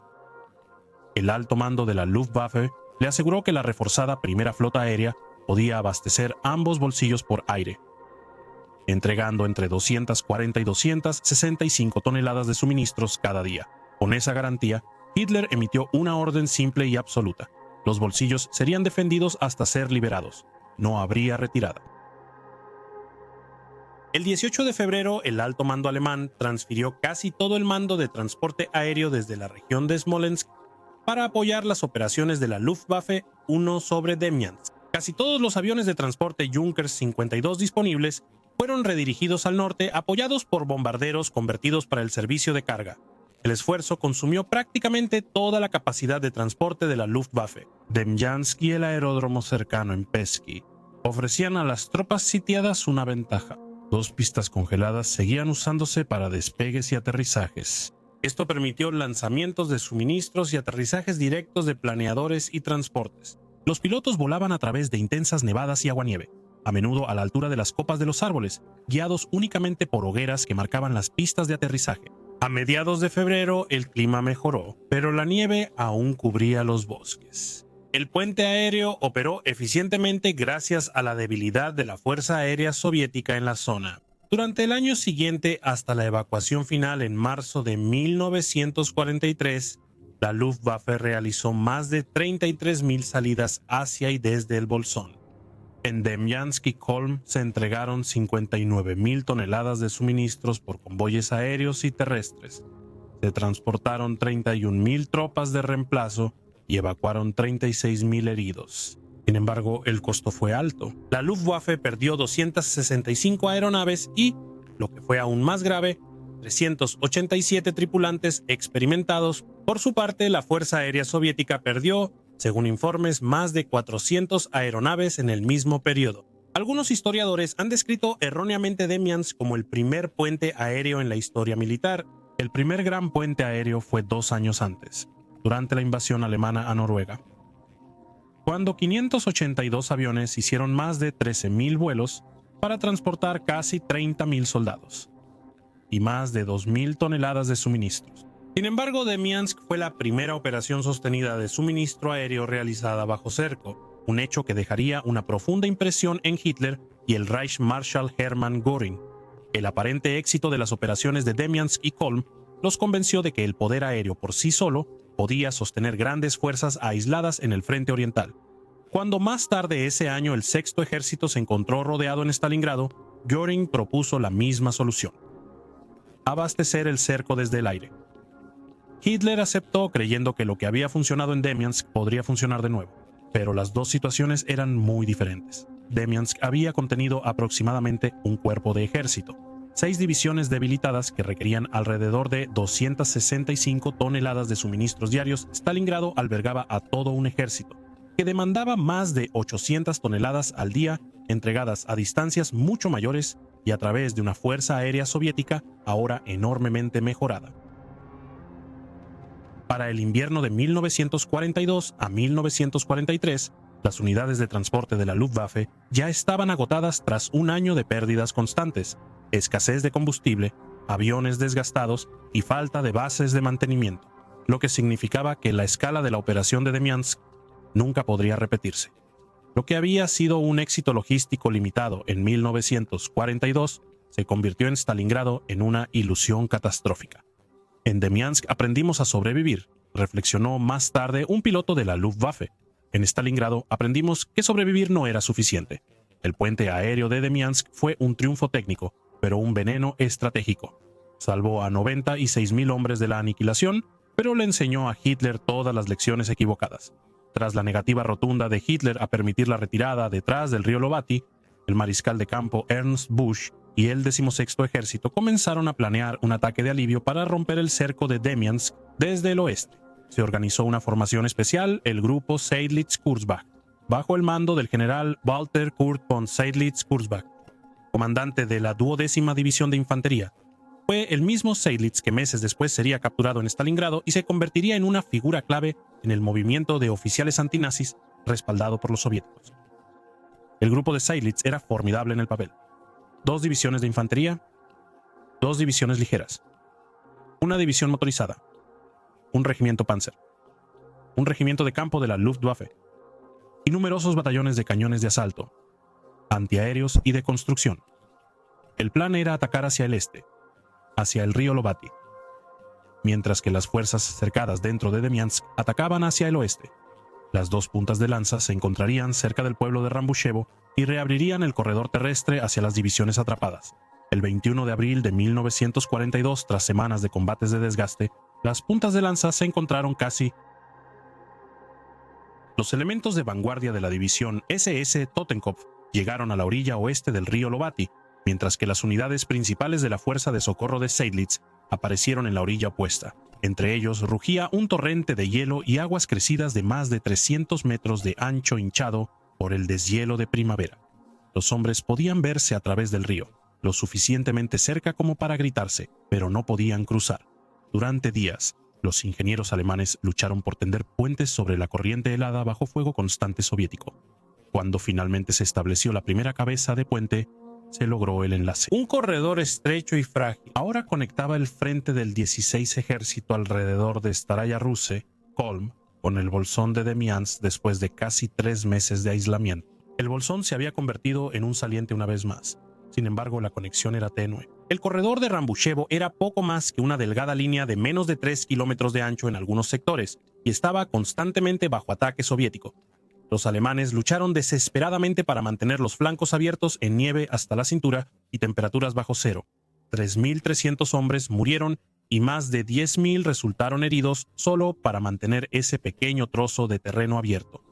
El alto mando de la Luftwaffe le aseguró que la reforzada primera flota aérea podía abastecer ambos bolsillos por aire, entregando entre 240 y 265 toneladas de suministros cada día. Con esa garantía, Hitler emitió una orden simple y absoluta. Los bolsillos serían defendidos hasta ser liberados. No habría retirada. El 18 de febrero, el alto mando alemán transfirió casi todo el mando de transporte aéreo desde la región de Smolensk para apoyar las operaciones de la Luftwaffe 1 sobre Demiansk. Casi todos los aviones de transporte Junkers 52 disponibles fueron redirigidos al norte, apoyados por bombarderos convertidos para el servicio de carga. El esfuerzo consumió prácticamente toda la capacidad de transporte de la Luftwaffe. Demyansk y el aeródromo cercano en Pesky ofrecían a las tropas sitiadas una ventaja. 2 pistas congeladas seguían usándose para despegues y aterrizajes. Esto permitió lanzamientos de suministros y aterrizajes directos de planeadores y transportes. Los pilotos volaban a través de intensas nevadas y aguanieve, a menudo a la altura de las copas de los árboles, guiados únicamente por hogueras que marcaban las pistas de aterrizaje. A mediados de febrero el clima mejoró, pero la nieve aún cubría los bosques. El puente aéreo operó eficientemente gracias a la debilidad de la Fuerza Aérea Soviética en la zona. Durante el año siguiente, hasta la evacuación final en marzo de 1943, la Luftwaffe realizó más de 33.000 salidas hacia y desde el Bolsón. En Demyansk y Kolm se entregaron 59.000 toneladas de suministros por convoyes aéreos y terrestres. Se transportaron 31.000 tropas de reemplazo y evacuaron 36.000 heridos. Sin embargo, el costo fue alto. La Luftwaffe perdió 265 aeronaves y, lo que fue aún más grave, 387 tripulantes experimentados. Por su parte, la Fuerza Aérea Soviética perdió, según informes, más de 400 aeronaves en el mismo periodo. Algunos historiadores han descrito erróneamente Demyansk como el primer puente aéreo en la historia militar. El primer gran puente aéreo fue 2 años antes, durante la invasión alemana a Noruega, cuando 582 aviones hicieron más de 13.000 vuelos para transportar casi 30.000 soldados y más de 2.000 toneladas de suministros. Sin embargo, Demyansk fue la primera operación sostenida de suministro aéreo realizada bajo cerco, un hecho que dejaría una profunda impresión en Hitler y el Reichsmarschall Hermann Göring. El aparente éxito de las operaciones de Demyansk y Kolm los convenció de que el poder aéreo por sí solo podía sostener grandes fuerzas aisladas en el frente oriental. Cuando más tarde ese año el Sexto Ejército se encontró rodeado en Stalingrado, Göring propuso la misma solución: abastecer el cerco desde el aire. Hitler aceptó, creyendo que lo que había funcionado en Demyansk podría funcionar de nuevo, pero las dos situaciones eran muy diferentes. Demyansk había contenido aproximadamente un cuerpo de ejército, 6 divisiones debilitadas que requerían alrededor de 265 toneladas de suministros diarios. Stalingrado albergaba a todo un ejército, que demandaba más de 800 toneladas al día, entregadas a distancias mucho mayores y a través de una fuerza aérea soviética ahora enormemente mejorada. Para el invierno de 1942 a 1943, las unidades de transporte de la Luftwaffe ya estaban agotadas tras un año de pérdidas constantes, escasez de combustible, aviones desgastados y falta de bases de mantenimiento, lo que significaba que la escala de la operación de Demyansk nunca podría repetirse. Lo que había sido un éxito logístico limitado en 1942 se convirtió en Stalingrado en una ilusión catastrófica. En Demyansk aprendimos a sobrevivir, reflexionó más tarde un piloto de la Luftwaffe. En Stalingrado aprendimos que sobrevivir no era suficiente. El puente aéreo de Demyansk fue un triunfo técnico, pero un veneno estratégico. Salvó a 96.000 hombres de la aniquilación, pero le enseñó a Hitler todas las lecciones equivocadas. Tras la negativa rotunda de Hitler a permitir la retirada detrás del río Lobati, el mariscal de campo Ernst Busch y el 16º Ejército comenzaron a planear un ataque de alivio para romper el cerco de Demyansk desde el oeste. Se organizó una formación especial, el grupo Seydlitz-Kurzbach, bajo el mando del general Walter Kurt von Seydlitz-Kurzbach, comandante de la 12ª División de Infantería. Fue el mismo Seydlitz que meses después sería capturado en Stalingrado y se convertiría en una figura clave en el movimiento de oficiales antinazis respaldado por los soviéticos. El grupo de Seydlitz era formidable en el papel. 2 divisiones de infantería, 2 divisiones ligeras, una división motorizada, un regimiento Panzer, un regimiento de campo de la Luftwaffe y numerosos batallones de cañones de asalto, antiaéreos y de construcción. El plan era atacar hacia el este, hacia el río Lobati, mientras que las fuerzas cercadas dentro de Demyansk atacaban hacia el oeste. Las 2 puntas de lanza se encontrarían cerca del pueblo de Rambushevo y reabrirían el corredor terrestre hacia las divisiones atrapadas. El 21 de abril de 1942, tras semanas de combates de desgaste, las puntas de lanza se encontraron casi. Los elementos de vanguardia de la división SS Totenkopf llegaron a la orilla oeste del río Lobati, mientras que las unidades principales de la Fuerza de Socorro de Seydlitz aparecieron en la orilla opuesta. Entre ellos rugía un torrente de hielo y aguas crecidas de más de 300 metros de ancho hinchado por el deshielo de primavera. Los hombres podían verse a través del río, lo suficientemente cerca como para gritarse, pero no podían cruzar. Durante días, los ingenieros alemanes lucharon por tender puentes sobre la corriente helada bajo fuego constante soviético. Cuando finalmente se estableció la primera cabeza de puente, se logró el enlace. Un corredor estrecho y frágil ahora conectaba el frente del 16 Ejército alrededor de Staraya Russe, Kolm, con el bolsón de Demiansk después de casi 3 meses de aislamiento. El bolsón se había convertido en un saliente una vez más. Sin embargo, la conexión era tenue. El corredor de Rambushevo era poco más que una delgada línea de menos de 3 kilómetros de ancho en algunos sectores y estaba constantemente bajo ataque soviético. Los alemanes lucharon desesperadamente para mantener los flancos abiertos en nieve hasta la cintura y temperaturas bajo cero. 3.300 hombres murieron y más de 10.000 resultaron heridos solo para mantener ese pequeño trozo de terreno abierto.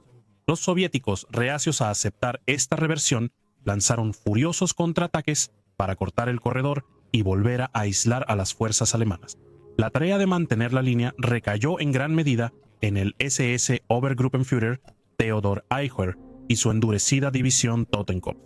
Los soviéticos, reacios a aceptar esta reversión, lanzaron furiosos contraataques para cortar el corredor y volver a aislar a las fuerzas alemanas. La tarea de mantener la línea recayó en gran medida en el SS Obergruppenführer Theodor Eicher y su endurecida división Totenkopf.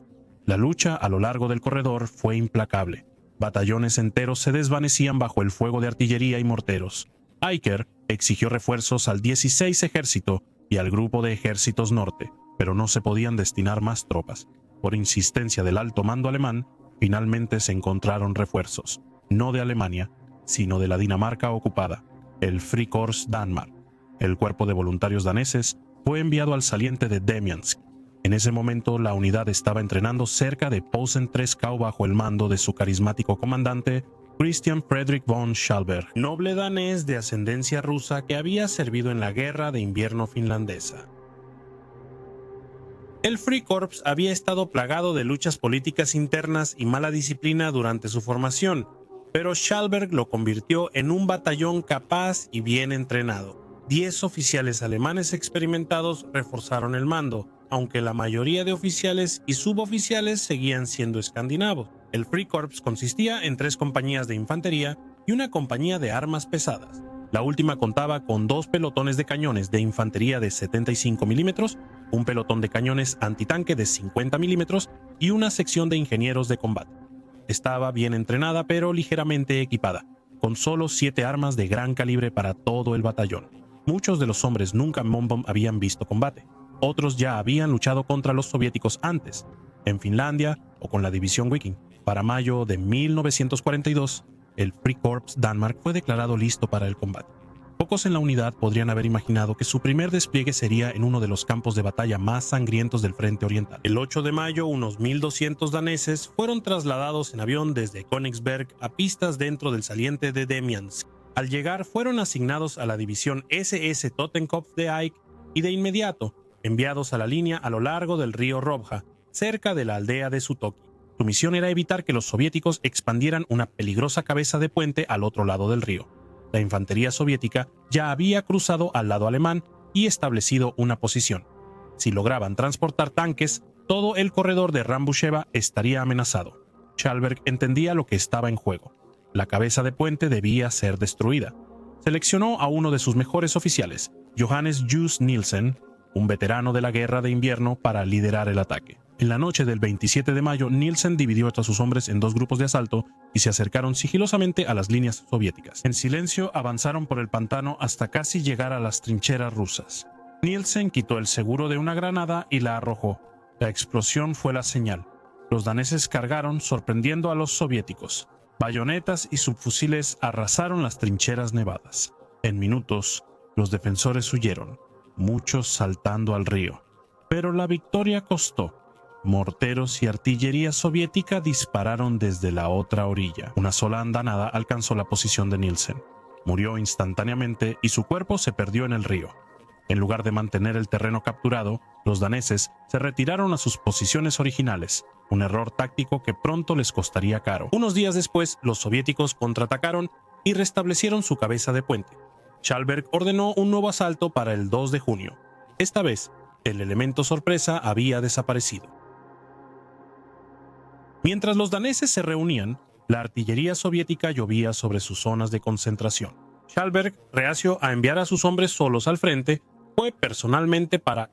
La lucha a lo largo del corredor fue implacable. Batallones enteros se desvanecían bajo el fuego de artillería y morteros. Eicher exigió refuerzos al 16 Ejército y al Grupo de Ejércitos Norte, pero no se podían destinar más tropas. Por insistencia del alto mando alemán, finalmente se encontraron refuerzos, no de Alemania, sino de la Dinamarca ocupada, el Frikorps Danmark. El cuerpo de voluntarios daneses fue enviado al saliente de Demiansk. En ese momento, la unidad estaba entrenando cerca de Posen-Treskau bajo el mando de su carismático comandante, Christian Friedrich von Schalberg, noble danés de ascendencia rusa que había servido en la Guerra de Invierno finlandesa. El Freikorps había estado plagado de luchas políticas internas y mala disciplina durante su formación, pero Schalberg lo convirtió en un batallón capaz y bien entrenado. 10 oficiales alemanes experimentados reforzaron el mando, aunque la mayoría de oficiales y suboficiales seguían siendo escandinavos. El Freikorps consistía en 3 compañías de infantería y una compañía de armas pesadas. La última contaba con 2 pelotones de cañones de infantería de 75 milímetros, un pelotón de cañones antitanque de 50 milímetros y una sección de ingenieros de combate. Estaba bien entrenada pero ligeramente equipada, con solo 7 armas de gran calibre para todo el batallón. Muchos de los hombres nunca en Mombom habían visto combate. Otros ya habían luchado contra los soviéticos antes, en Finlandia o con la división Viking. Para mayo de 1942, el Frikorps Danmark fue declarado listo para el combate. Pocos en la unidad podrían haber imaginado que su primer despliegue sería en uno de los campos de batalla más sangrientos del frente oriental. El 8 de mayo, unos 1.200 daneses fueron trasladados en avión desde Königsberg a pistas dentro del saliente de Demiansk. Al llegar, fueron asignados a la división SS Totenkopf de Eich y de inmediato enviados a la línea a lo largo del río Robja, cerca de la aldea de Sutoki. Su misión era evitar que los soviéticos expandieran una peligrosa cabeza de puente al otro lado del río. La infantería soviética ya había cruzado al lado alemán y establecido una posición. Si lograban transportar tanques, todo el corredor de Rambusheva estaría amenazado. Schalberg entendía lo que estaba en juego. La cabeza de puente debía ser destruida. Seleccionó a uno de sus mejores oficiales, Johannes Just Nielsen, un veterano de la Guerra de Invierno, para liderar el ataque. En la noche del 27 de mayo, Nielsen dividió a sus hombres en 2 grupos de asalto y se acercaron sigilosamente a las líneas soviéticas. En silencio avanzaron por el pantano hasta casi llegar a las trincheras rusas. Nielsen quitó el seguro de una granada y la arrojó. La explosión fue la señal. Los daneses cargaron, sorprendiendo a los soviéticos. Bayonetas y subfusiles arrasaron las trincheras nevadas. En minutos, los defensores huyeron, muchos saltando al río. Pero la victoria costó. Morteros y artillería soviética dispararon desde la otra orilla. Una sola andanada alcanzó la posición de Nielsen. Murió instantáneamente y su cuerpo se perdió en el río. En lugar de mantener el terreno capturado, los daneses se retiraron a sus posiciones originales, un error táctico que pronto les costaría caro. Unos días después, los soviéticos contraatacaron y restablecieron su cabeza de puente. Schalberg ordenó un nuevo asalto para el 2 de junio. Esta vez, el elemento sorpresa había desaparecido. Mientras los daneses se reunían, la artillería soviética llovía sobre sus zonas de concentración. Schalberg, reacio a enviar a sus hombres solos al frente, fue personalmente para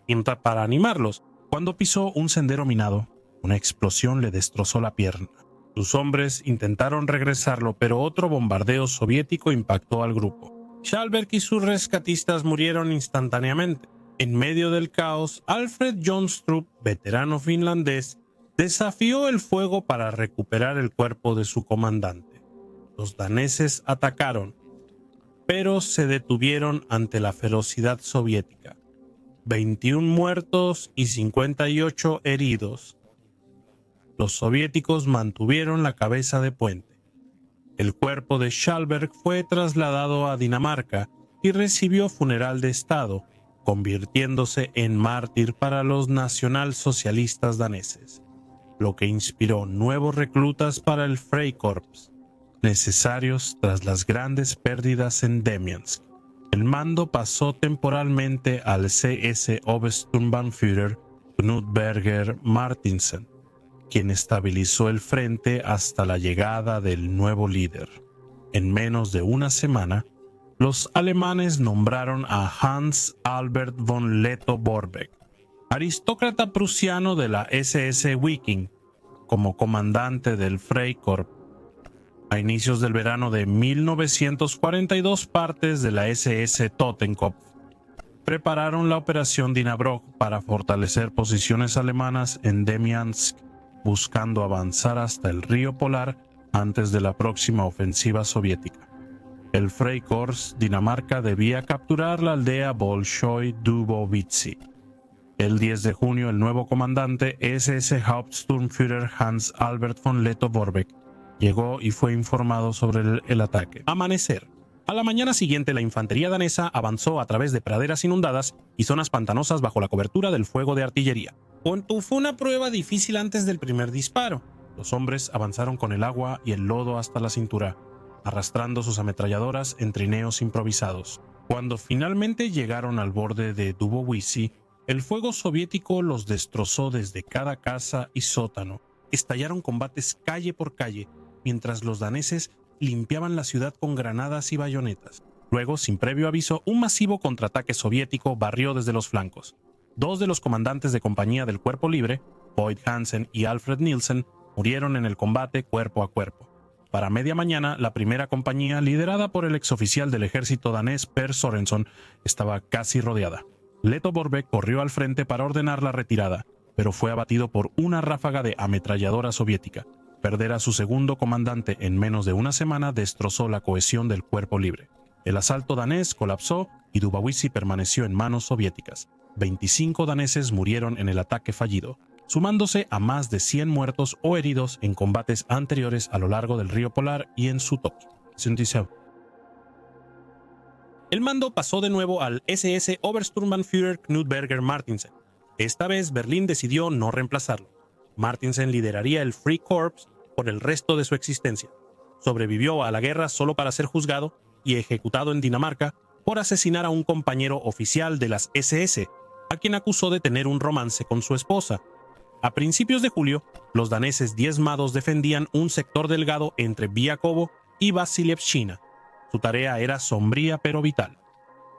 animarlos. Cuando pisó un sendero minado, una explosión le destrozó la pierna. Sus hombres intentaron regresarlo, pero otro bombardeo soviético impactó al grupo. Schalberg y sus rescatistas murieron instantáneamente. En medio del caos, Alfred Jonstrup, veterano finlandés, desafió el fuego para recuperar el cuerpo de su comandante. Los daneses atacaron. pero se detuvieron ante la ferocidad soviética. 21 muertos y 58 heridos. Los soviéticos mantuvieron la cabeza de puente. El cuerpo de Schallberg fue trasladado a Dinamarca y recibió funeral de Estado, convirtiéndose en mártir para los nacionalsocialistas daneses, lo que inspiró nuevos reclutas para el Freikorps, necesarios tras las grandes pérdidas en Demiansk. El mando pasó temporalmente al CS Obersturmbannführer Knut Berger Martinsen, quien estabilizó el frente hasta la llegada del nuevo líder. En menos de una semana, los alemanes nombraron a Hans Albert von Lettow-Vorbeck, aristócrata prusiano de la SS Viking, como comandante del Freikorps. A inicios del verano de 1942, partes de la SS Totenkopf prepararon la Operación Dinabrok para fortalecer posiciones alemanas en Demiansk, buscando avanzar hasta el río Polar antes de la próxima ofensiva soviética. El Freikorps Dinamarca debía capturar la aldea Bolshoi Dubovitsy. El 10 de junio, el nuevo comandante SS Hauptsturmführer Hans Albert von Lettow-Vorbeck llegó y fue informado sobre el ataque. Amanecer. A la mañana siguiente, la infantería danesa avanzó a través de praderas inundadas y zonas pantanosas bajo la cobertura del fuego de artillería. Fue una prueba difícil antes del primer disparo. Los hombres avanzaron con el agua y el lodo hasta la cintura, arrastrando sus ametralladoras en trineos improvisados. Cuando finalmente llegaron al borde de Dubovitsy, el fuego soviético los destrozó desde cada casa y sótano. Estallaron combates calle por calle, mientras los daneses limpiaban la ciudad con granadas y bayonetas. Luego, sin previo aviso, un masivo contraataque soviético barrió desde los flancos. Dos de los comandantes de compañía del Cuerpo Libre, Boyd Hansen y Alfred Nielsen, murieron en el combate cuerpo a cuerpo. Para media mañana, la primera compañía, liderada por el exoficial del ejército danés Per Sorenson, estaba casi rodeada. Lettow-Vorbeck corrió al frente para ordenar la retirada, pero fue abatido por una ráfaga de ametralladora soviética. Perder a su segundo comandante en menos de una semana destrozó la cohesión del Cuerpo Libre. El asalto danés colapsó y Dubovitsy permaneció en manos soviéticas. 25 daneses murieron en el ataque fallido, sumándose a más de 100 muertos o heridos en combates anteriores a lo largo del río Polar y en Sutoki. El mando pasó de nuevo al SS Obersturmbannführer Knut Berger Martinsen. Esta vez Berlín decidió no reemplazarlo. Martinsen lideraría el Freikorps por el resto de su existencia. Sobrevivió a la guerra solo para ser juzgado y ejecutado en Dinamarca por asesinar a un compañero oficial de las SS, a quien acusó de tener un romance con su esposa. A principios de julio, los daneses diezmados defendían un sector delgado entre Biakovo y Vasilievщина. Su tarea era sombría pero vital: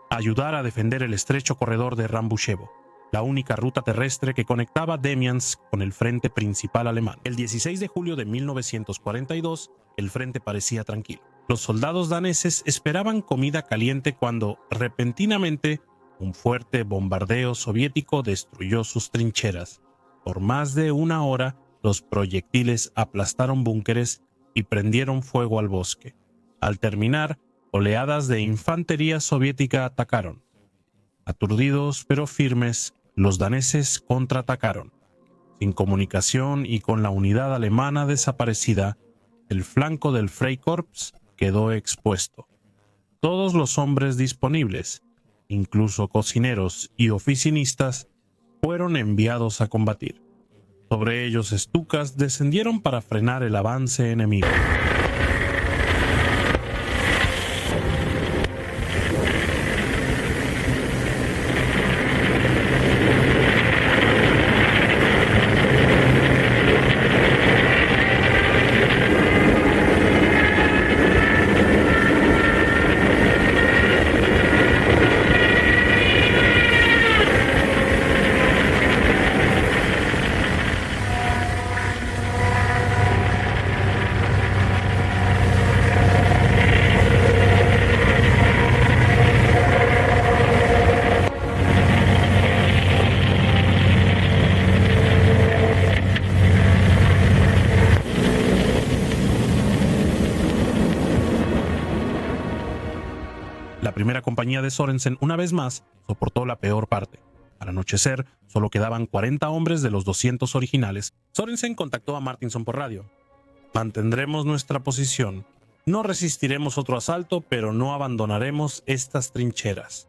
ayudar a defender el estrecho corredor de Rambushevo, la única ruta terrestre que conectaba Demiansk con el frente principal alemán. El 16 de julio de 1942, el frente parecía tranquilo. Los soldados daneses esperaban comida caliente cuando, repentinamente, un fuerte bombardeo soviético destruyó sus trincheras. Por más de una hora, los proyectiles aplastaron búnkeres y prendieron fuego al bosque. Al terminar, oleadas de infantería soviética atacaron. Aturdidos pero firmes, los daneses contraatacaron. Sin comunicación y con la unidad alemana desaparecida, el flanco del Freikorps quedó expuesto. Todos los hombres disponibles, incluso cocineros y oficinistas, fueron enviados a combatir. Sobre ellos Stukas descendieron para frenar el avance enemigo. compañía de Sorensen una vez más soportó la peor parte. Al anochecer, solo quedaban 40 hombres de los 200 originales. Sorensen contactó a Martinson por radio. Mantendremos nuestra posición. No resistiremos otro asalto, pero no abandonaremos estas trincheras.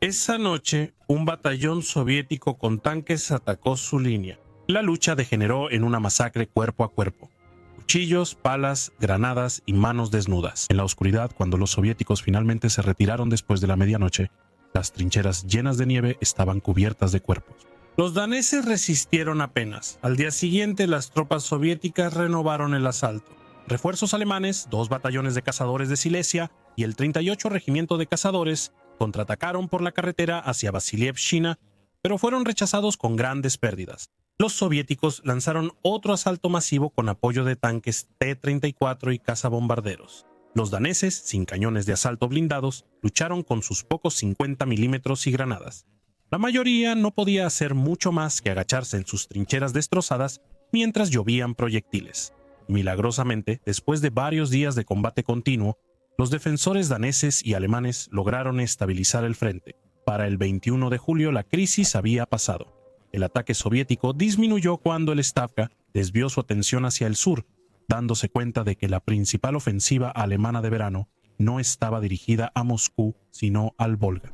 Esa noche, un batallón soviético con tanques atacó su línea. La lucha degeneró en una masacre cuerpo a cuerpo. Cuchillos, palas, granadas y manos desnudas. En la oscuridad, cuando los soviéticos finalmente se retiraron después de la medianoche, las trincheras llenas de nieve estaban cubiertas de cuerpos. Los daneses resistieron apenas. Al día siguiente, las tropas soviéticas renovaron el asalto. Refuerzos alemanes, 2 batallones de cazadores de Silesia y el 38 Regimiento de Cazadores contraatacaron por la carretera hacia Vasilievshchina, pero fueron rechazados con grandes pérdidas. Los soviéticos lanzaron otro asalto masivo con apoyo de tanques T-34 y cazabombarderos. Los daneses, sin cañones de asalto blindados, lucharon con sus pocos 50 milímetros y granadas. La mayoría no podía hacer mucho más que agacharse en sus trincheras destrozadas mientras llovían proyectiles. Milagrosamente, después de varios días de combate continuo, los defensores daneses y alemanes lograron estabilizar el frente. Para el 21 de julio la crisis había pasado. El ataque soviético disminuyó cuando el Stavka desvió su atención hacia el sur, dándose cuenta de que la principal ofensiva alemana de verano no estaba dirigida a Moscú, sino al Volga.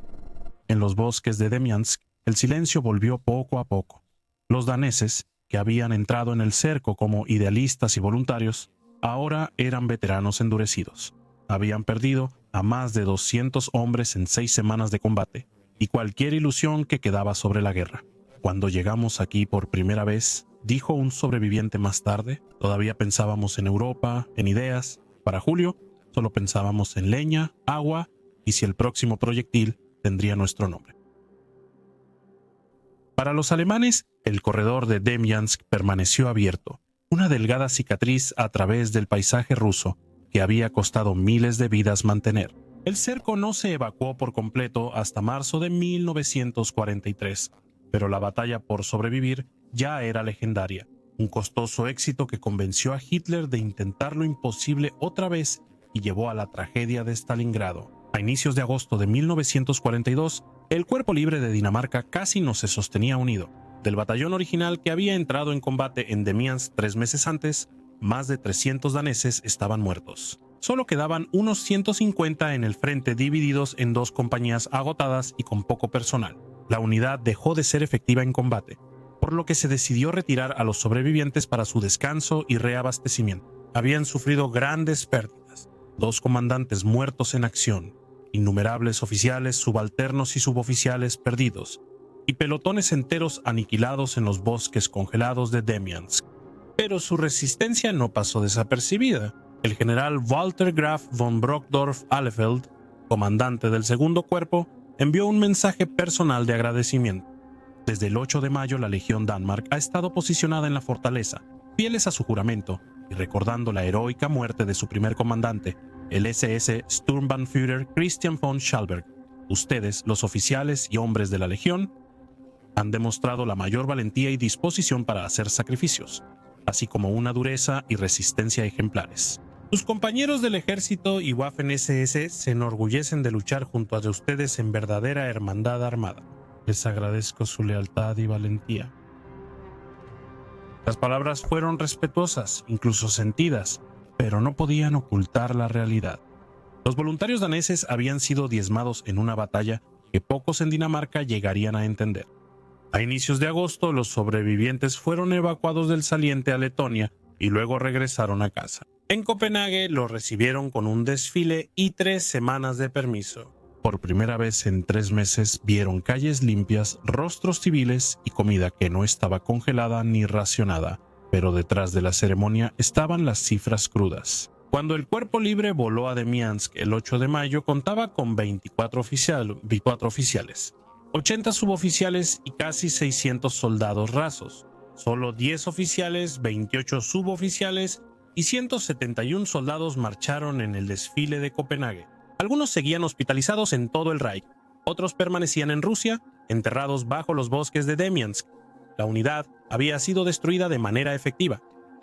En los bosques de Demiansk, el silencio volvió poco a poco. Los daneses, que habían entrado en el cerco como idealistas y voluntarios, ahora eran veteranos endurecidos. Habían perdido a más de 200 hombres en 6 semanas de combate y cualquier ilusión que quedaba sobre la guerra. Cuando llegamos aquí por primera vez, dijo un sobreviviente más tarde, todavía pensábamos en Europa, en ideas. Para julio, solo pensábamos en leña, agua y si el próximo proyectil tendría nuestro nombre. Para los alemanes, el corredor de Demiansk permaneció abierto, una delgada cicatriz a través del paisaje ruso que había costado miles de vidas mantener. El cerco no se evacuó por completo hasta marzo de 1943, pero la batalla por sobrevivir ya era legendaria, un costoso éxito que convenció a Hitler de intentar lo imposible otra vez y llevó a la tragedia de Stalingrado. A inicios de agosto de 1942, el Cuerpo Libre de Dinamarca casi no se sostenía unido. Del batallón original que había entrado en combate en Demiansk 3 meses antes, más de 300 daneses estaban muertos. Solo quedaban unos 150 en el frente, divididos en 2 compañías agotadas y con poco personal. La unidad dejó de ser efectiva en combate, por lo que se decidió retirar a los sobrevivientes para su descanso y reabastecimiento. Habían sufrido grandes pérdidas, 2 comandantes muertos en acción, innumerables oficiales, subalternos y suboficiales perdidos, y pelotones enteros aniquilados en los bosques congelados de Demiansk. Pero su resistencia no pasó desapercibida. El general Walter Graf von Brockdorff-Ahlefeldt, comandante del segundo cuerpo, envió un mensaje personal de agradecimiento. Desde el 8 de mayo, la Legión Danmark ha estado posicionada en la fortaleza, fieles a su juramento y recordando la heroica muerte de su primer comandante, el SS Sturmbannführer Christian von Schalberg. Ustedes, los oficiales y hombres de la Legión, han demostrado la mayor valentía y disposición para hacer sacrificios, así como una dureza y resistencia ejemplares. Sus compañeros del ejército y Waffen-SS se enorgullecen de luchar junto a ustedes en verdadera hermandad armada. Les agradezco su lealtad y valentía. Las palabras fueron respetuosas, incluso sentidas, pero no podían ocultar la realidad. Los voluntarios daneses habían sido diezmados en una batalla que pocos en Dinamarca llegarían a entender. A inicios de agosto, los sobrevivientes fueron evacuados del saliente a Letonia y luego regresaron a casa. En Copenhague los recibieron con un desfile y 3 semanas de permiso. Por primera vez en 3 meses vieron calles limpias, rostros civiles y comida que no estaba congelada ni racionada, pero detrás de la ceremonia estaban las cifras crudas. Cuando el Cuerpo Libre voló a Demiansk el 8 de mayo, contaba con 24 oficiales, 80 suboficiales y casi 600 soldados rasos. Solo 10 oficiales, 28 suboficiales y 171 soldados marcharon en el desfile de Copenhague. Algunos seguían hospitalizados en todo el Reich, otros permanecían en Rusia, enterrados bajo los bosques de Demiansk. La unidad había sido destruida de manera efectiva.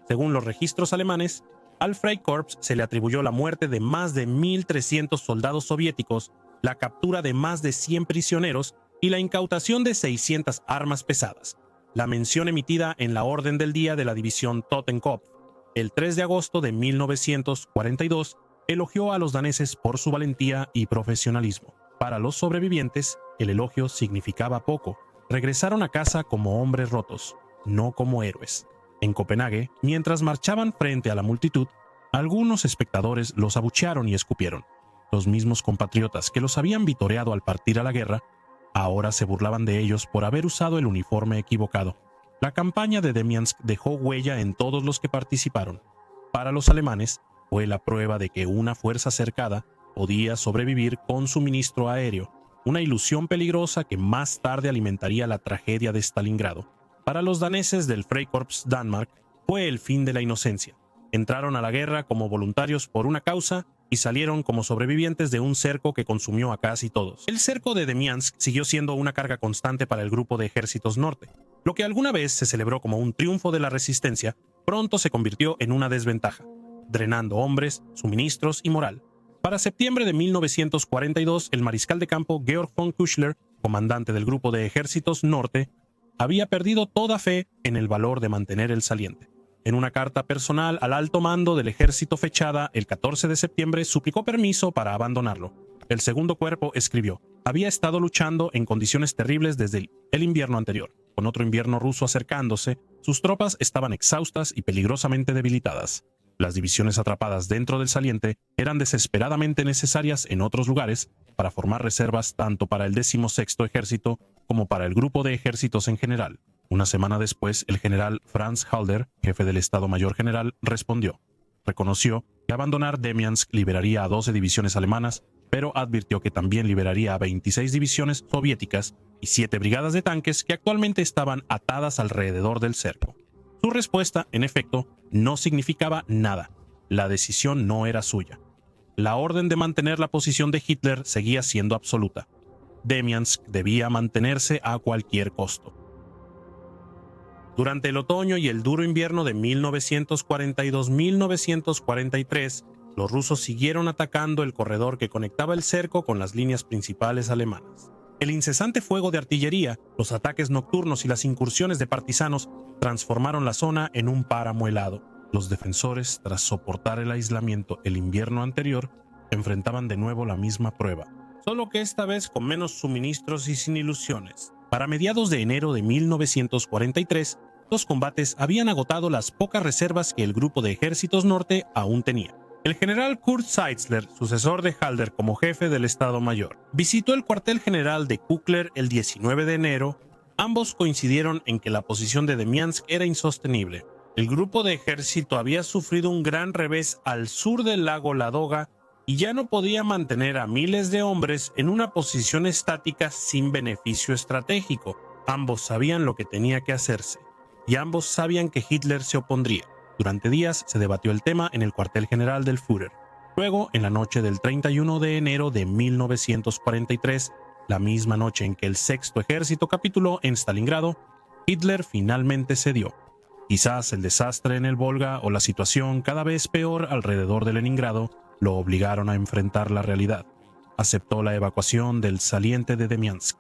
Según los registros alemanes, al Freikorps se le atribuyó la muerte de más de 1.300 soldados soviéticos la captura de más de 100 prisioneros y la incautación de 600 armas pesadas. La mención emitida en la orden del día de la división Totenkopf el 3 de agosto de 1942 elogió a los daneses por su valentía y profesionalismo. Para los sobrevivientes, el elogio significaba poco. Regresaron a casa como hombres rotos, no como héroes. En Copenhague, mientras marchaban frente a la multitud, algunos espectadores los abuchearon y escupieron. Los mismos compatriotas que los habían vitoreado al partir a la guerra, ahora se burlaban de ellos por haber usado el uniforme equivocado. La campaña de Demiansk dejó huella en todos los que participaron. Para los alemanes, fue la prueba de que una fuerza cercada podía sobrevivir con suministro aéreo, una ilusión peligrosa que más tarde alimentaría la tragedia de Stalingrado. Para los daneses del Freikorps Danmark, fue el fin de la inocencia. Entraron a la guerra como voluntarios por una causa y salieron como sobrevivientes de un cerco que consumió a casi todos. El cerco de Demiansk siguió siendo una carga constante para el grupo de ejércitos norte. Lo que alguna vez se celebró como un triunfo de la resistencia, pronto se convirtió en una desventaja, drenando hombres, suministros y moral. Para septiembre de 1942, el mariscal de campo Georg von Küchler, comandante del grupo de ejércitos norte, había perdido toda fe en el valor de mantener el saliente. En una carta personal al alto mando del ejército fechada el 14 de septiembre, suplicó permiso para abandonarlo. El segundo cuerpo escribió: había estado luchando en condiciones terribles desde el invierno anterior. Con otro invierno ruso acercándose, sus tropas estaban exhaustas y peligrosamente debilitadas. Las divisiones atrapadas dentro del saliente eran desesperadamente necesarias en otros lugares para formar reservas tanto para el 16º ejército como para el grupo de ejércitos en general. Una semana después, el general Franz Halder, jefe del Estado Mayor General, respondió. Reconoció que abandonar Demiansk liberaría a 12 divisiones alemanas, pero advirtió que también liberaría a 26 divisiones soviéticas y 7 brigadas de tanques que actualmente estaban atadas alrededor del cerco. Su respuesta, en efecto, no significaba nada. La decisión no era suya. La orden de mantener la posición de Hitler seguía siendo absoluta. Demiansk debía mantenerse a cualquier costo. Durante el otoño y el duro invierno de 1942-1943, los rusos siguieron atacando el corredor que conectaba el cerco con las líneas principales alemanas. El incesante fuego de artillería, los ataques nocturnos y las incursiones de partisanos transformaron la zona en un páramo helado. Los defensores, tras soportar el aislamiento el invierno anterior, enfrentaban de nuevo la misma prueba, solo que esta vez con menos suministros y sin ilusiones. Para mediados de enero de 1943, los combates habían agotado las pocas reservas que el grupo de ejércitos norte aún tenía. El general Kurt Zeitzler, sucesor de Halder como jefe del Estado Mayor, visitó el cuartel general de Kukler el 19 de enero. Ambos coincidieron en que la posición de Demiansk era insostenible. El grupo de ejército había sufrido un gran revés al sur del lago Ladoga y ya no podía mantener a miles de hombres en una posición estática sin beneficio estratégico. Ambos sabían lo que tenía que hacerse, y ambos sabían que Hitler se opondría. Durante días se debatió el tema en el cuartel general del Führer. Luego, en la noche del 31 de enero de 1943, la misma noche en que el Sexto Ejército capituló en Stalingrado, Hitler finalmente cedió. Quizás el desastre en el Volga o la situación cada vez peor alrededor de Leningrado lo obligaron a enfrentar la realidad. Aceptó la evacuación del saliente de Demiansk.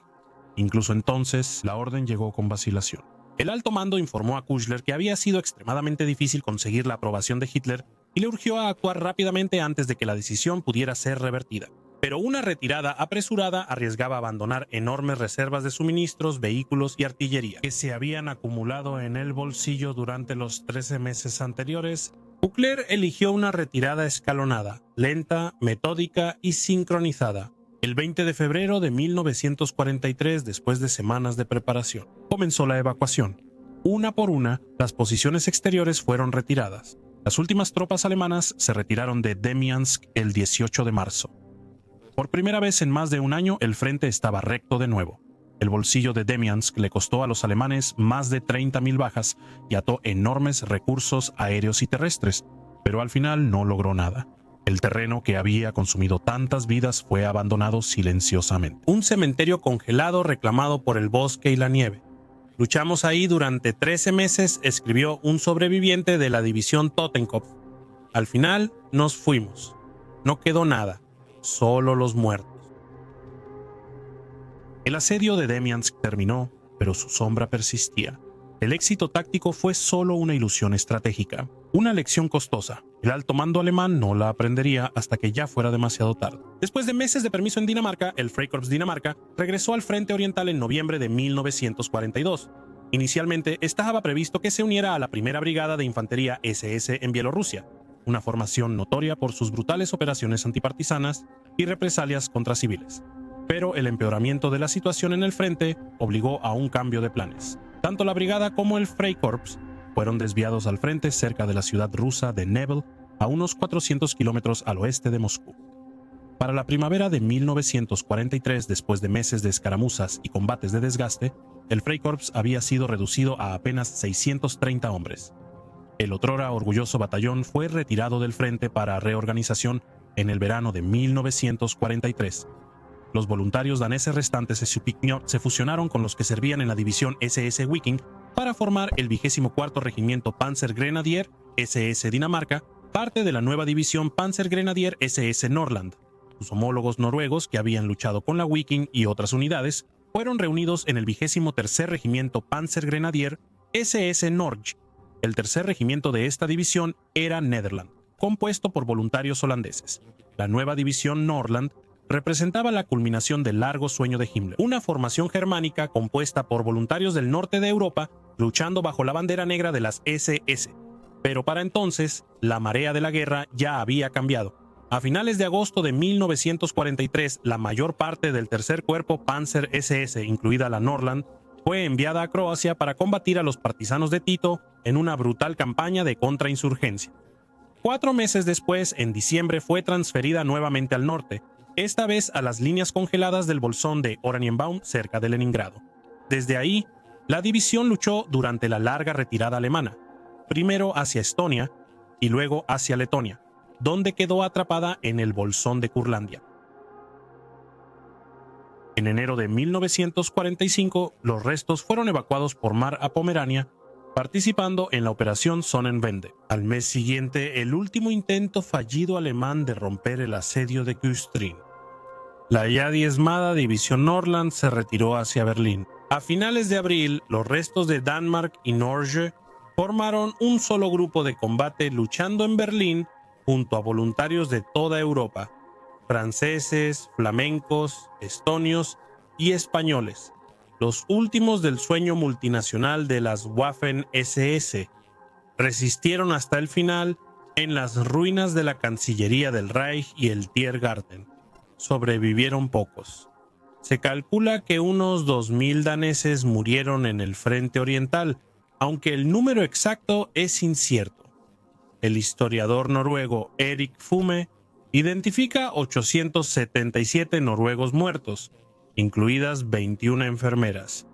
Incluso entonces, la orden llegó con vacilación. El alto mando informó a Küchler que había sido extremadamente difícil conseguir la aprobación de Hitler y le urgió a actuar rápidamente antes de que la decisión pudiera ser revertida. Pero una retirada apresurada arriesgaba abandonar enormes reservas de suministros, vehículos y artillería que se habían acumulado en el bolsillo durante los 13 meses anteriores. Küchler eligió una retirada escalonada, lenta, metódica y sincronizada. El 20 de febrero de 1943, después de semanas de preparación, comenzó la evacuación. Una por una, las posiciones exteriores fueron retiradas. Las últimas tropas alemanas se retiraron de Demiansk el 18 de marzo. Por primera vez en más de un año, el frente estaba recto de nuevo. El bolsillo de Demiansk le costó a los alemanes más de 30.000 bajas y ató enormes recursos aéreos y terrestres, pero al final no logró nada. El terreno que había consumido tantas vidas fue abandonado silenciosamente. Un cementerio congelado reclamado por el bosque y la nieve. Luchamos ahí durante 13 meses, escribió un sobreviviente de la división Totenkopf. Al final nos fuimos. No quedó nada, solo los muertos. El asedio de Demiansk terminó, pero su sombra persistía. El éxito táctico fue solo una ilusión estratégica, una lección costosa. El alto mando alemán no la aprendería hasta que ya fuera demasiado tarde. Después de meses de permiso en Dinamarca, el Freikorps Dinamarca regresó al frente oriental en noviembre de 1942. Inicialmente estaba previsto que se uniera a la primera brigada de infantería SS en Bielorrusia, una formación notoria por sus brutales operaciones antipartisanas y represalias contra civiles. Pero el empeoramiento de la situación en el frente obligó a un cambio de planes. Tanto la brigada como el Freikorps fueron desviados al frente cerca de la ciudad rusa de Nebel, a unos 400 kilómetros al oeste de Moscú. Para la primavera de 1943, después de meses de escaramuzas y combates de desgaste, el Freikorps había sido reducido a apenas 630 hombres. El otrora orgulloso batallón fue retirado del frente para reorganización en el verano de 1943. Los voluntarios daneses restantes se fusionaron con los que servían en la división SS Viking para formar el 24º Regimiento Panzergrenadier SS Dinamarca, parte de la nueva división Panzergrenadier SS Norrland. Sus homólogos noruegos, que habían luchado con la Viking y otras unidades, fueron reunidos en el 23º Regimiento Panzergrenadier SS Norge. El tercer regimiento de esta división era Nederland, compuesto por voluntarios holandeses. La nueva división Norrland representaba la culminación del largo sueño de Himmler, una formación germánica compuesta por voluntarios del norte de Europa luchando bajo la bandera negra de las SS. Pero para entonces, la marea de la guerra ya había cambiado. A finales de agosto de 1943, la mayor parte del tercer cuerpo Panzer SS, incluida la Norrland, fue enviada a Croacia para combatir a los partisanos de Tito en una brutal campaña de contrainsurgencia. 4 meses después, en diciembre, fue transferida nuevamente al norte, esta vez a las líneas congeladas del bolsón de Oranienbaum cerca de Leningrado. Desde ahí, la división luchó durante la larga retirada alemana, primero hacia Estonia y luego hacia Letonia, donde quedó atrapada en el bolsón de Curlandia. En enero de 1945, los restos fueron evacuados por mar a Pomerania, participando en la operación Sonnenwende. Al mes siguiente, el último intento fallido alemán de romper el asedio de Küstrin. La ya diezmada división Norrland se retiró hacia Berlín. A finales de abril, los restos de Danmark y Norge formaron un solo grupo de combate luchando en Berlín junto a voluntarios de toda Europa, franceses, flamencos, estonios y españoles, los últimos del sueño multinacional de las Waffen-SS. Resistieron hasta el final en las ruinas de la Cancillería del Reich y el Tiergarten. Sobrevivieron pocos. Se calcula que unos 2.000 daneses murieron en el frente oriental, aunque el número exacto es incierto. El historiador noruego Erik Fume identifica 877 noruegos muertos, incluidas 21 enfermeras.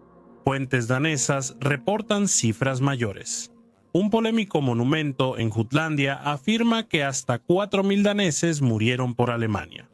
Fuentes danesas reportan cifras mayores. Un polémico monumento en Jutlandia afirma que hasta 4.000 daneses murieron por Alemania.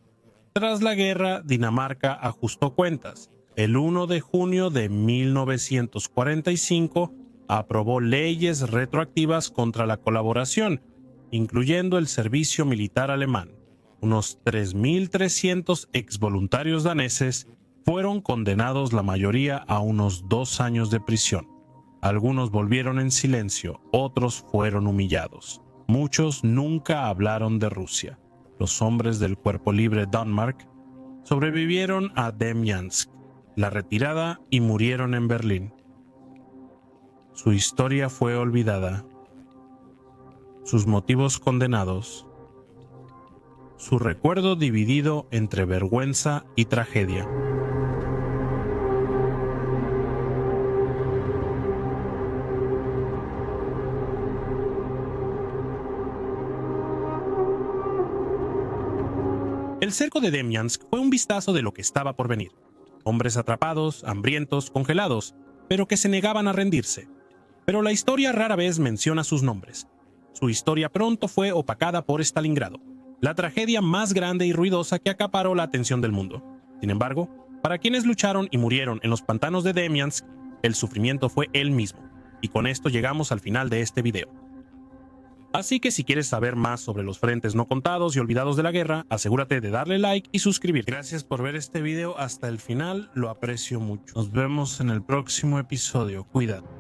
Tras la guerra, Dinamarca ajustó cuentas. El 1 de junio de 1945 aprobó leyes retroactivas contra la colaboración, incluyendo el servicio militar alemán. Unos 3.300 exvoluntarios daneses fueron condenados, la mayoría a unos 2 años de prisión. Algunos volvieron en silencio, otros fueron humillados. Muchos nunca hablaron de Rusia. Los hombres del Cuerpo Libre Danmark sobrevivieron a Demyansk, la retirada, y murieron en Berlín. Su historia fue olvidada, sus motivos condenados, su recuerdo dividido entre vergüenza y tragedia. El cerco de Demyansk fue un vistazo de lo que estaba por venir. Hombres atrapados, hambrientos, congelados, pero que se negaban a rendirse. Pero la historia rara vez menciona sus nombres. Su historia pronto fue opacada por Stalingrado, la tragedia más grande y ruidosa que acaparó la atención del mundo. Sin embargo, para quienes lucharon y murieron en los pantanos de Demyansk, el sufrimiento fue el mismo. Y con esto llegamos al final de este video. Así que si quieres saber más sobre los frentes no contados y olvidados de la guerra, asegúrate de darle like y suscribir. Gracias por ver este video hasta el final, lo aprecio mucho. Nos vemos en el próximo episodio, cuídate.